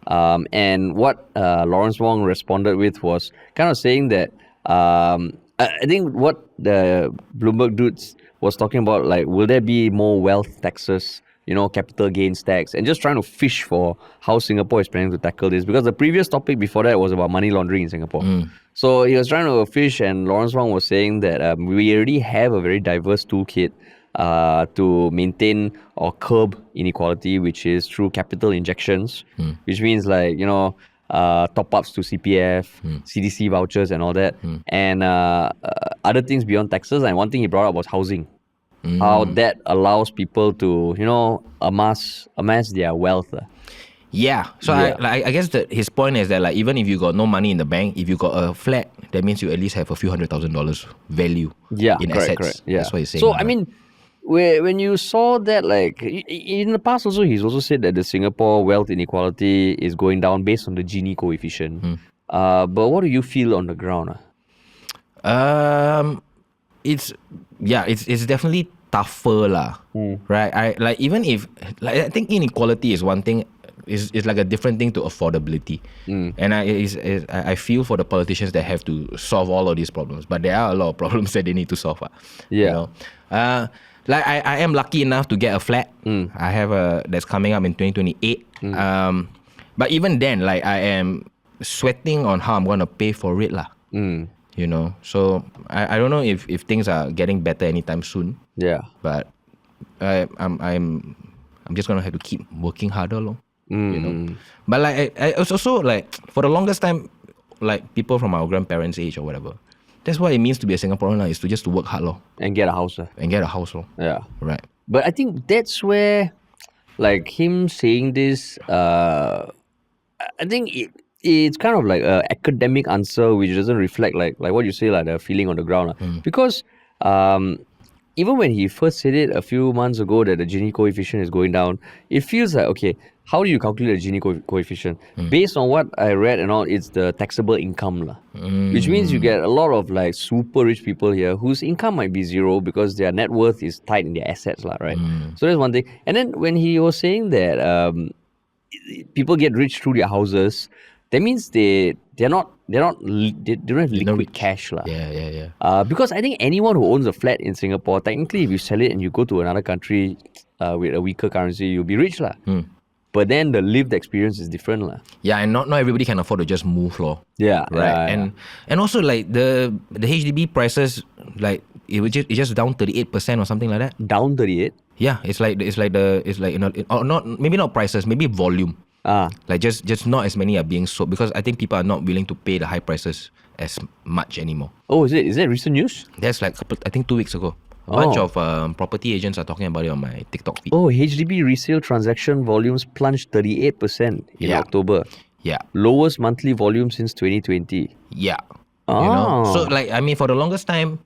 And what Lawrence Wong responded with was kind of saying that I think what the Bloomberg dudes was talking about, like, will there be more wealth taxes, capital gains tax, and just trying to fish for how Singapore is planning to tackle this, because the previous topic before that was about money laundering in Singapore. So he was trying to fish, and Lawrence Wong was saying that we already have a very diverse toolkit to maintain or curb inequality, which is through capital injections, which means like, top-ups to CPF, CDC vouchers and all that, and other things beyond taxes. And one thing he brought up was housing. How that allows people to, amass their wealth. Yeah. So I guess that his point is that like even if you got no money in the bank, if you got a flat, that means you at least have a few $100,000 value in assets. Correct. Yeah. That's what he's saying. So I mean, when you saw that, like in the past also, he's also said that the Singapore wealth inequality is going down based on the Gini coefficient. But what do you feel on the ground? It's definitely tougher lah, right? I think inequality is one thing. Is like a different thing to affordability, and I feel for the politicians that have to solve all of these problems, but there are a lot of problems that they need to solve. Like I am lucky enough to get a flat. I have that's coming up in 2028. But even then, like I am sweating on how I'm gonna pay for it lah. So I don't know if things are getting better anytime soon. Yeah. But I'm just gonna have to keep working harder, lor. But like I also like for the longest time, like people from our grandparents' age or whatever, that's what it means to be a Singaporean, is to work hard, lor. And get a house. And get a house, lor. Yeah. Right. But I think that's where like him saying this, I think it's kind of like an academic answer which doesn't reflect like what you say, like the feeling on the ground. Because even when he first said it a few months ago that the Gini coefficient is going down, it feels like, okay, how do you calculate the Gini coefficient? Based on what I read and all, it's the taxable income. Which means you get a lot of like super rich people here whose income might be zero because their net worth is tied in their assets, right? So that's one thing. And then when he was saying that people get rich through their houses, that means they don't have liquid cash. Because I think anyone who owns a flat in Singapore, technically if you sell it and you go to another country with a weaker currency, you'll be rich. But then the lived experience is different. Yeah, and not everybody can afford to just move. Yeah. Right. And also like the HDB prices, like it's just down 38% or something like that. Down 38? Yeah, it's like maybe not prices, maybe volume. Like just not as many are being sold because I think people are not willing to pay the high prices as much anymore. Oh, is it recent news? That's like I think 2 weeks ago. A bunch of property agents are talking about it on my TikTok feed. Oh, HDB resale transaction volumes plunged 38% in October. Yeah. Lowest monthly volume since 2020. Yeah. You know? So like, I mean, for the longest time,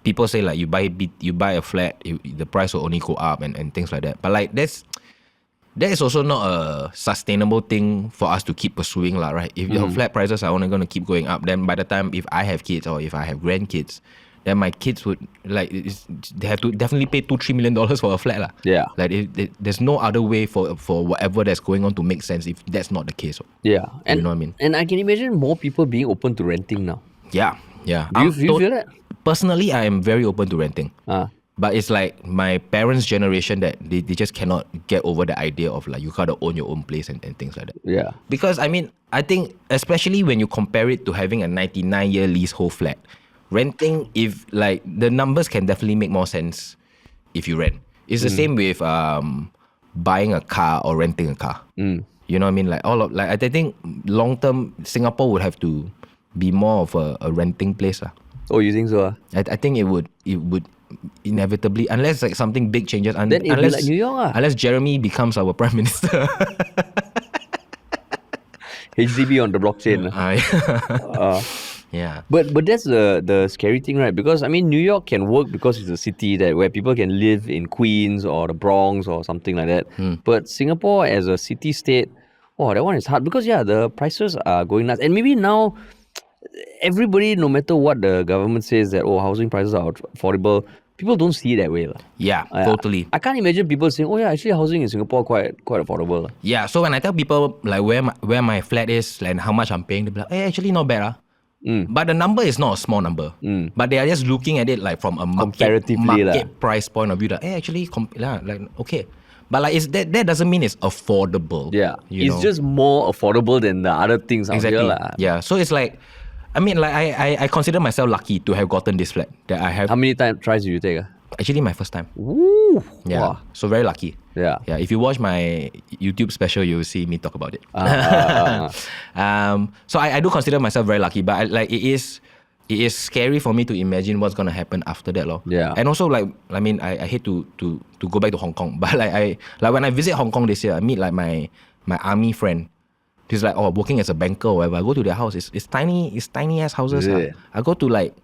people say like you buy a flat, the price will only go up and things like that. But like that is also not a sustainable thing for us to keep pursuing, right? If your flat prices are only going to keep going up, then by the time if I have kids or if I have grandkids, then my kids would they have to definitely pay $2-3 million for a flat. Yeah. Like there's no other way for whatever that's going on to make sense if that's not the case. Yeah. And, you know what I mean? And I can imagine more people being open to renting now. Yeah. Do you feel that? Personally, I am very open to renting. But it's like my parents' generation that they just cannot get over the idea of like you gotta own your own place and things like that. Yeah. Because I mean, I think especially when you compare it to having a 99-year leasehold flat, renting, if like the numbers can definitely make more sense if you rent. It's the same with buying a car or renting a car. You know what I mean? Like I think long term Singapore would have to be more of a renting place. Oh, you think so? I think it would inevitably, unless like something big changes, then it'd be like New York. Unless Jeremy becomes our prime minister. HDB on the blockchain. Yeah. But that's the scary thing, right? Because I mean, New York can work because it's a city where people can live in Queens or the Bronx or something like that. But Singapore as a city state, that one is hard because the prices are going nuts. And maybe now everybody, no matter what the government says that housing prices are affordable, people don't see it that way. Yeah, totally. I can't imagine people saying, actually housing in Singapore quite affordable. Yeah, so when I tell people like where my flat is and how much I'm paying, they'll be like, actually not bad. But the number is not a small number. But they are just looking at it like from a market price point of view. That actually, okay. But like that doesn't mean it's affordable. Yeah, it's just more affordable than the other things out exactly. here. Yeah, so it's like, I mean, like I consider myself lucky to have gotten this flat that I have. How many tries did you take? Actually, my first time. Ooh. Yeah. Wow. So very lucky. Yeah. Yeah. If you watch my YouTube special, you'll see me talk about it. So I do consider myself very lucky, but it is scary for me to imagine what's gonna happen after that, Yeah. And also I hate to go back to Hong Kong, but when I visit Hong Kong this year, I meet like my army friend. He's like, working as a banker or whatever. I go to their house. It's tiny ass houses. I go to like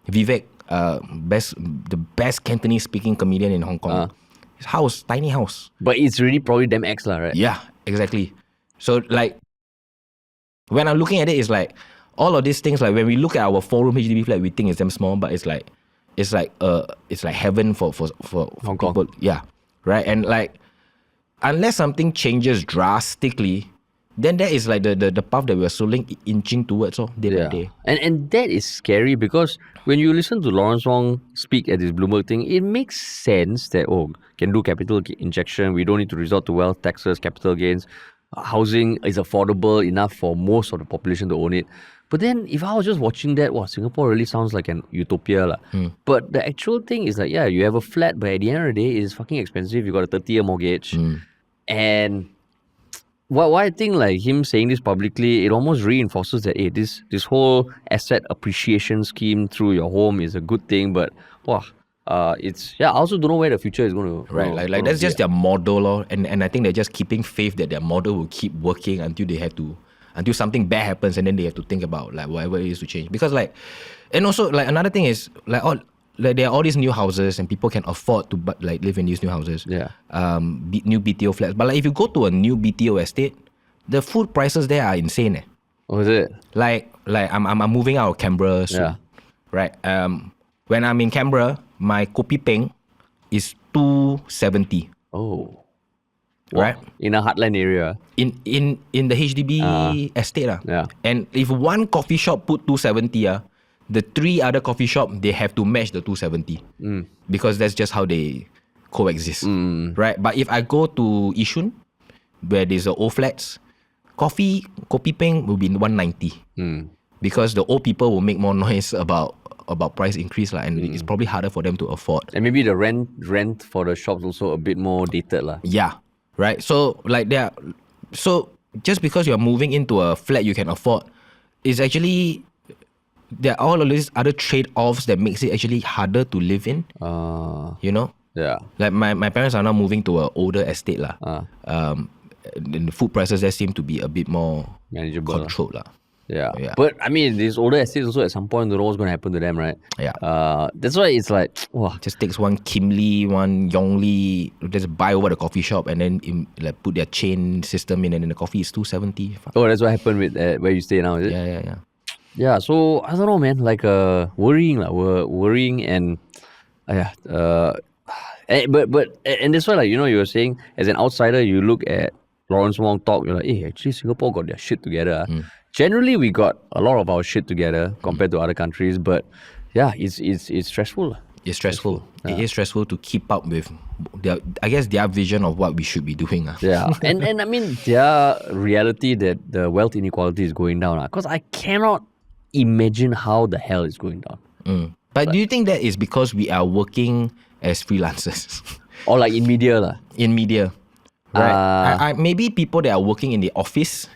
Vivek, the best Cantonese speaking comedian in Hong Kong. His house, tiny house. But it's really probably damn X, right? Yeah, exactly. So like when I'm looking at it, it's like all of these things. Like when we look at our 4-room HDB flat, we think it's damn small, but it's like heaven for Hong people. Kong. Yeah, right. And like unless something changes drastically, then that is like the path that we're slowly inching towards day by day. And that is scary because when you listen to Lawrence Wong speak at this Bloomberg thing, it makes sense that, can do capital injection, we don't need to resort to wealth taxes, capital gains, housing is affordable enough for most of the population to own it. But then if I was just watching that, Singapore really sounds like an utopia. But the actual thing is like, you have a flat, but at the end of the day, it's fucking expensive. You got a 30-year mortgage. And why I think like him saying this publicly, it almost reinforces that this whole asset appreciation scheme through your home is a good thing, but I also don't know where the future is going to. Right, like that's just their model, and I think they're just keeping faith that their model will keep working until something bad happens, and then they have to think about like whatever it is to change. Because and also like another thing is there are all these new houses and people can afford to live in these new houses. Yeah. New BTO flats. But if you go to a new BTO estate, the food prices there are insane. Oh, is it? Like I'm moving out of Canberra soon. Yeah. Right. When I'm in Canberra, my 𝗂𝗶𝗃 is $2.70. Oh. Right. In a heartland area. In the HDB estate. Yeah. And if one coffee shop put $2.70, the 3 other coffee shop, they have to match the $2.70. Because that's just how they coexist. Right. But if I go to Yishun, where there's the old flats, 𝗂𝗶𝗃 will be $1.90. Because the old people will make more noise about price increase and it's probably harder for them to afford. And maybe the rent for the shops also a bit more dated Yeah, right. So just because you're moving into a flat you can afford, is actually there are all of these other trade-offs that makes it actually harder to live in. You know? Yeah. Like my parents are now moving to an older estate and the food prices there seem to be a bit more manageable, controlled Yeah. But I mean, these older estates also at some point don't know what's going to happen to them, right? Yeah. That's why it's like, wow. Just takes one 𝗙𝗵𝗆, one 𝗎𝗈, just buy over the coffee shop and then put their chain system in, and then the coffee is $2.70. Oh, that's what happened with where you stay now, is it? Yeah. Yeah, so I don't know, man. Like worrying, we're worrying, and but that's why, you were saying as an outsider, you look at Lawrence Wong talk, you're like, hey, actually Singapore got their shit together. Generally, we got a lot of our shit together compared to other countries, but yeah, it's stressful. It's stressful. It is stressful to keep up with their vision of what we should be doing. Yeah, and I mean their reality that the wealth inequality is going down. Because I cannot imagine how the hell it's going down. But do you think that is because we are working as freelancers? Or like in media? In media. Right. Maybe people that are working in the office,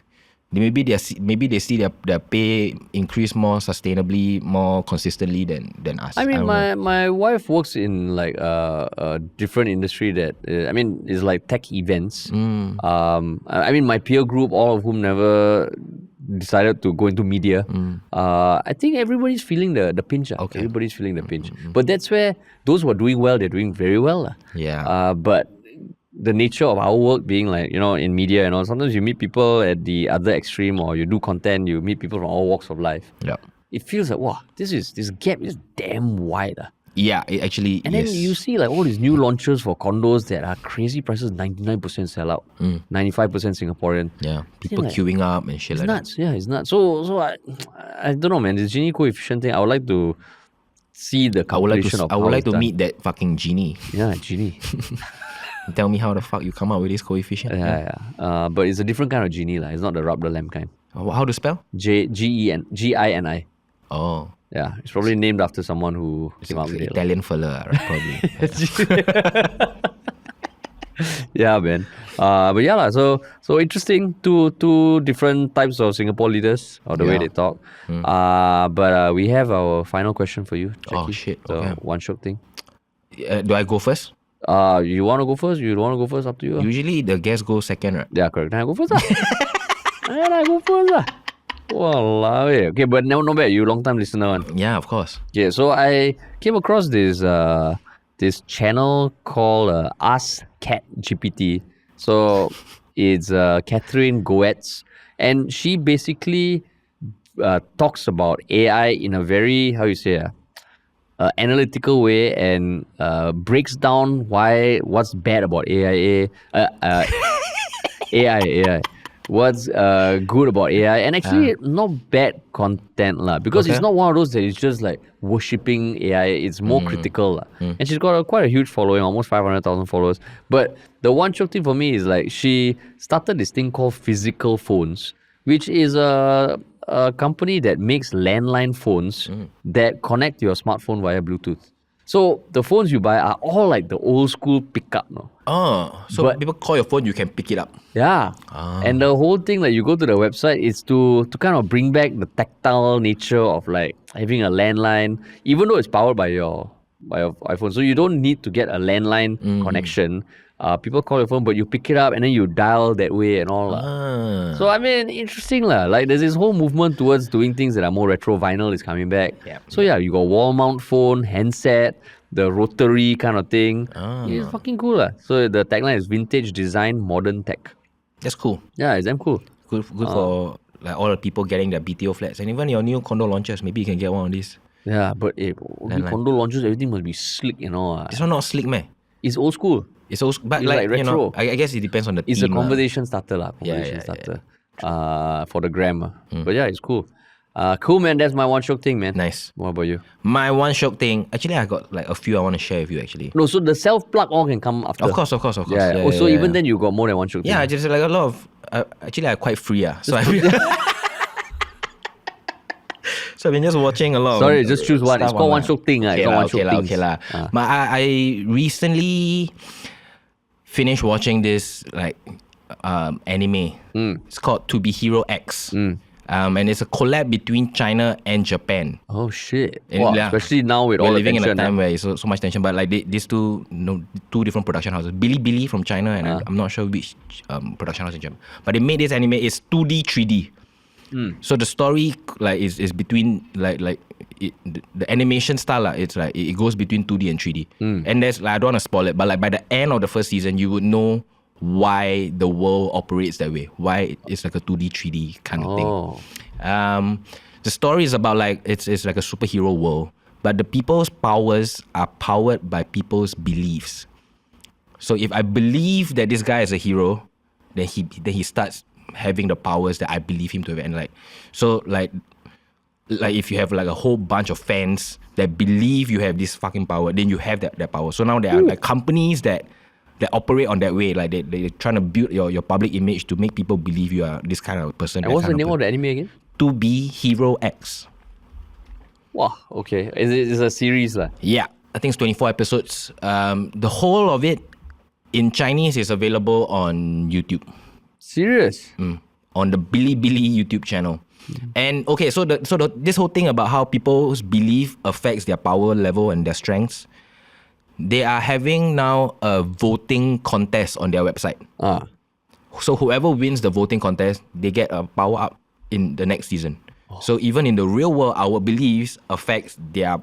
maybe they see their pay increase more sustainably, more consistently than us. I mean, my wife works in like a different industry that is like tech events. I mean, my peer group, all of whom never decided to go into media. I think everybody's feeling the pinch. Okay. Everybody's feeling the pinch. But that's where those who are doing well, they're doing very well. Yeah. But the nature of our work being like, in media and all, sometimes you meet people at the other extreme, or you do content, you meet people from all walks of life. Yeah. It feels like, wow, this gap is damn wide. Yeah, it actually And then you see like all these new launches for condos that are crazy prices, 99% sellout, 95% Singaporean. Yeah, people queuing up and shit it's like nuts. Yeah, it's nuts. So I don't know, man. This Gini coefficient thing, I would like to see the calculation I would like to meet that fucking genie. Yeah, Gini. Tell me how the fuck you come up with this coefficient. Yeah. But it's a different kind of genie. It's not the rub the lamp kind. How to spell? Gini. Oh. Yeah, it's probably named after someone who came up with it. Italian fella, right? Probably. Yeah, man. But yeah, so interesting. Two different types of Singapore leaders, or the way they talk. But we have our final question for you, Jacky. Oh shit! The One Shiok Thing. Do I go first? You want to go first? You don't want to go first? Up to you. Usually the guest goes second, right? Yeah, correct. Then I go first. I go first. Walao. Okay, but not bad. You long time listener. Yeah, of course. Yeah, so I came across this channel called 𝗙𝗵𝗱 𝗡𝗴. So it's 𝗙𝗵𝗀, and she basically talks about AI in a very, analytical way, and breaks down what's bad about AI. What's good about AI, and actually not bad content because it's not one of those that is just like worshipping AI. It's more critical and she's got quite a huge following, almost 500,000 followers. But the One Shiok thing for me is like she started this thing called Physical Phones, which is a company that makes landline phones that connect to your smartphone via Bluetooth. So the phones you buy are all like the old school pickup, no? Oh, so people call your phone, you can pick it up. Yeah. And the whole thing, like you go to the website, is to kind of bring back the tactile nature of like having a landline, even though it's powered by your by your iPhone. So you don't need to get a landline connection. People call your phone, but you pick it up and then you dial that way and all. So I mean, interesting lah. Like there's this whole movement towards doing things that are more retro. Vinyl is coming back. So yeah, you got wall mount phone, handset, the rotary kind of thing. It's fucking cool lah. So the tagline is vintage design, modern tech. That's cool. Yeah, it's damn cool. Good for like all the people getting their BTO flats, and even your new condo launches. Maybe you can get one of these. Yeah, but condo launches, everything must be slick, you know. This one not slick, man. It's old school. It's old, but It's like retro. you know, I guess it depends on the It's theme. a conversation starter lah. For the gram. But yeah, it's cool. Cool, man. That's my One Shiok Thing, man. Nice. What about you? My One Shiok Thing. Actually, I got like a few I want to share with you. Actually. No, so the self-plug all can come after. Of course. Yeah. So even then, you got more than One Shiok Thing. Yeah, just like a lot of. Actually, I'm quite free. So So I've been just watching a lot. Sorry, just choose one. It's called One Shiok Thing. Okay, lah. But I recently finished watching this like anime. It's called 𝗙𝗵𝗱 𝗡𝗴. And it's a collab between China and Japan. Oh shit! And Wow, especially now with all the living in a tension, time where it's so much tension. But like these two different production houses. 𝗙𝗵𝗍 from China, and I'm not sure which production house in Japan. But they made this anime. It's 2D, 3D. So the story like is between the animation style it's like it goes between 2D and 3D. And there's like, I don't want to spoil it, but like by the end of the first season, you would know why the world operates that way. Why it's like a 2D, 3D kind of thing. The story is about like it's like a superhero world, but the people's powers are powered by people's beliefs. So if I believe that this guy is a hero, then he starts having the powers that I believe him to have. And like if you have like a whole bunch of fans that believe you have this fucking power, then you have that power. So now there are like companies that operate on that way. Like they're trying to build your public image to make people believe you are this kind of person. And what's the name of the anime again? 𝗙𝗵𝗱. Wow, okay. It's a series lah. Yeah, I think it's 24 episodes. The whole of it in Chinese is available on YouTube. Serious? On the 𝗙𝗵𝗍 YouTube channel. And okay, so this whole thing about how people's belief affects their power level and their strengths, they are having now a voting contest on their website. So whoever wins the voting contest, they get a power up in the next season. So even in the real world, our beliefs affects the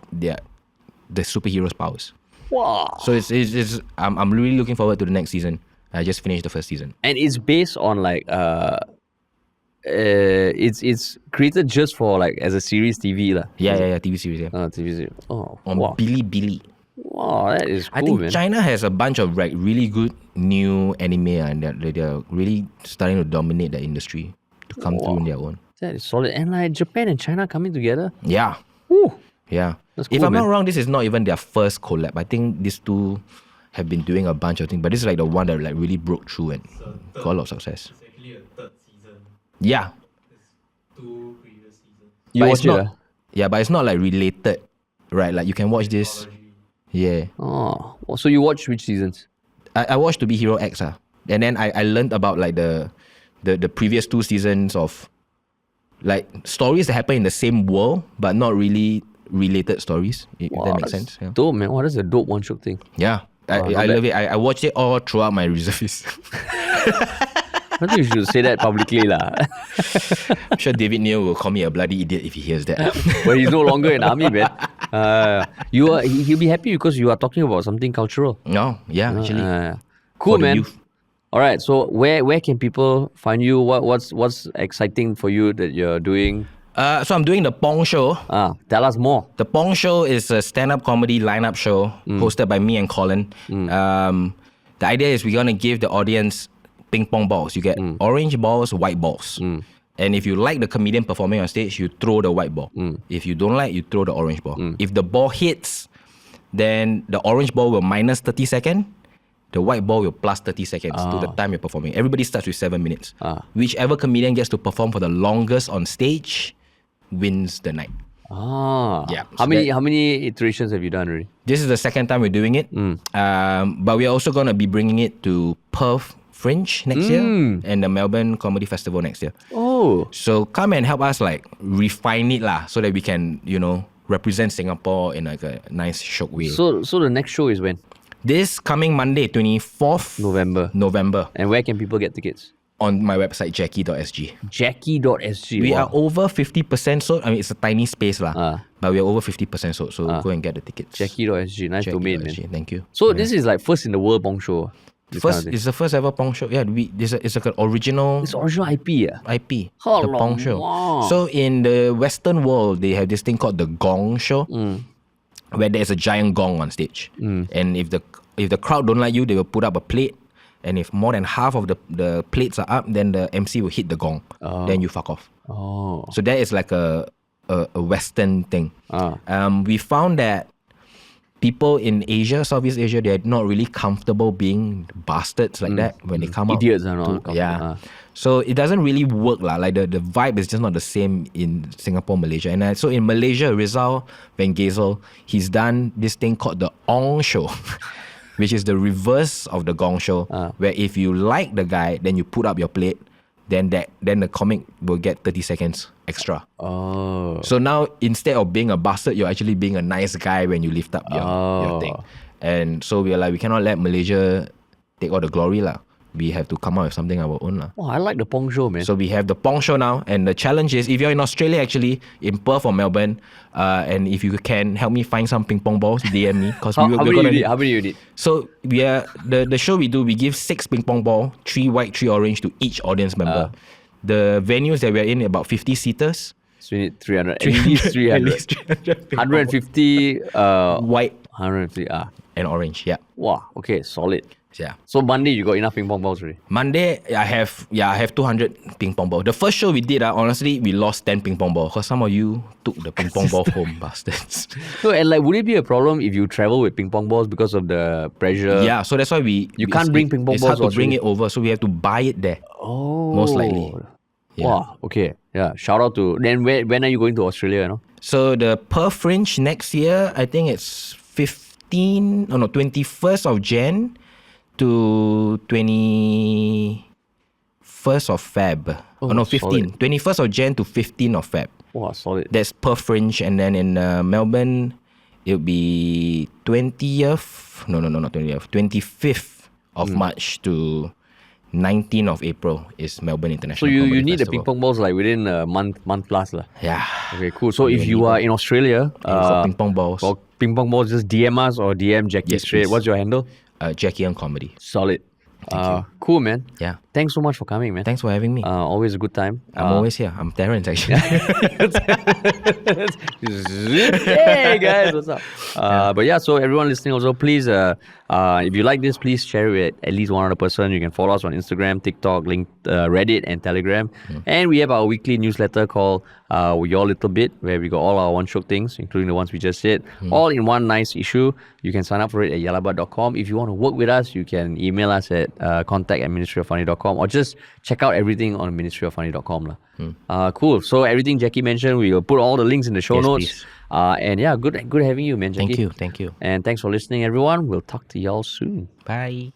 superheroes' powers. Wow. So it's I'm really looking forward to the next season. I just finished the first season. And it's based on like it's created just for like as a series TV lah. Yeah, TV series. Yeah. TV series. Oh, on 𝗙𝗵𝗍. Wow, that is cool, I think man. China has a bunch of like really good new anime, and they're really starting to dominate the industry to come through on their own. That is solid. And like Japan and China coming together. Yeah. Woo. Yeah. That's cool, if I'm man. not wrong, this is not even their first collab. I think these two have been doing a bunch of things, but this is like the one that like really broke through and got a lot of success. It's actually a third season. Yeah. There's 2 previous seasons. You But watch it's it? not, yeah, but it's not like related, right? Like you can watch this. Yeah. Oh, so you watch which seasons? I watched 𝗙𝗵𝗱 and then I learned about like the previous 2 seasons of like stories that happen in the same world but not really related stories. If that makes sense. Yeah. Dope, man. What is a dope One Shiok Thing? Yeah. I love it. I watched it all throughout my reservist. I think you should say that publicly lah. I'm sure David Neil will call me a bloody idiot if he hears that. But he's no longer in army, man. He'll be happy because you are talking about something cultural. No, yeah, actually. Cool, For the man. youth. All right, so where can people find you? What's exciting for you that you're doing? So I'm doing the Pong Show. Tell us more. The Pong Show is a stand-up comedy lineup show hosted by me and Colin. The idea is we're gonna give the audience ping pong balls. You get orange balls, white balls. And if you like the comedian performing on stage, you throw the white ball. If you don't like, you throw the orange ball. If the ball hits, then the orange ball will minus 30 seconds. The white ball will plus 30 seconds to the time you're performing. Everybody starts with 7 minutes. Whichever comedian gets to perform for the longest on stage wins the night. Yeah. How many iterations have you done already? This is the second time we're doing it. But we're also going to be bringing it to Perth Fringe next year and the Melbourne Comedy Festival next year. Oh. So come and help us like refine it lah, so that we can, represent Singapore in like a nice Shiok way. So the next show is when? This coming Monday, 24th November. And where can people get tickets? On my website, 𝗙𝗲𝗏. 𝗙𝗲𝗏. We are over 50% sold. I mean, it's a tiny space lah, but we are over 50% sold. So go and get the tickets. 𝗙𝗲𝗏. Nice domain, man. Thank you. So this is like first in the world Pong show. It's the first ever Pong show. Yeah, it's like an original. It's original IP. IP. The Pong show. So in the Western world, they have this thing called the Gong show, where there's a giant gong on stage, and if the crowd don't like you, they will put up a plate. And if more than half of the plates are up, then the MC will hit the gong. Then you fuck off. So that is like a Western thing. We found that people in Asia, Southeast Asia, they're not really comfortable being bastards like that when they come out. Idiots are not Yeah. So it doesn't really work lah. Like the vibe is just not the same in Singapore, Malaysia. And so in Malaysia, Rizal Van Gazel, he's done this thing called the Ong show. Which is the reverse of the Gong show, where if you like the guy, then you put up your plate, then the comic will get 30 seconds extra. So now instead of being a bastard, you're actually being a nice guy when you lift up your thing. And so we are like, we cannot let Malaysia take all the glory lah. We have to come out with something our own lah. Oh, I like the Pong show, man. So we have the Pong show now, and the challenge is, if you're in Australia actually, in Perth or Melbourne, and if you can help me find some ping pong balls, DM me. Cause how many you need? So we are the show we do, we give 6 ping pong ball, 3 white, 3 orange to each audience member. The venues that we're in, about 50 seaters. So you need 300. At least 300. At least 300 150 white 150 and orange. Yeah. Wow, okay, solid. Yeah. So Monday you got enough ping pong balls already? Monday I have 200 ping pong balls. The first show we did, honestly, we lost 10 ping pong balls because some of you took the ping pong ball home, bastards. So and like, would it be a problem if you travel with ping pong balls because of the pressure? Yeah, so that's why you can't bring ping pong balls. It's hard to bring it over, so we have to buy it there. Oh, most likely. Yeah. Wow. Okay. Yeah. Shout out to. Then when are you going to Australia? You know. So the Perth Fringe next year, I think it's 21st of Jan. To 21st of Feb. 15. Solid. 21st of Jan to 15th of Feb. Wow, solid. That's Perth Fringe. And then in Melbourne, it'll be 20th. No, not 20th. 25th of March to 19th of April is Melbourne International So Comedy you need Festival. the ping pong balls like within a month plus lah. Yeah. Okay, cool. So if you are in Australia, for ping pong balls. for ping pong balls, just DM us or DM Jacky straight. please. What's your handle? Jacky Ng Comedy. Solid. Thank you. Cool, man. Yeah. Thanks so much for coming, man. Thanks for having me. Always a good time. I'm always here. I'm Terrence, actually. Hey guys, what's up? But yeah, so everyone listening also, please, if you like this, please share it with at least one other person. You can follow us on Instagram, TikTok, Reddit, and Telegram. And we have our weekly newsletter called Your Little Bit, where we got all our One Shiok Things, including the ones we just said, all in one nice issue. You can sign up for it at 𝗙𝗲𝗏.com. If you want to work with us, you can email us at contact@ministryoffunny.com or just check out everything on ministryoffunny.com. Cool. So everything Jacky mentioned, we will put all the links in the show notes. And yeah, good having you, man, Jacky. Thank you. And thanks for listening, everyone. We'll talk to y'all soon. Bye.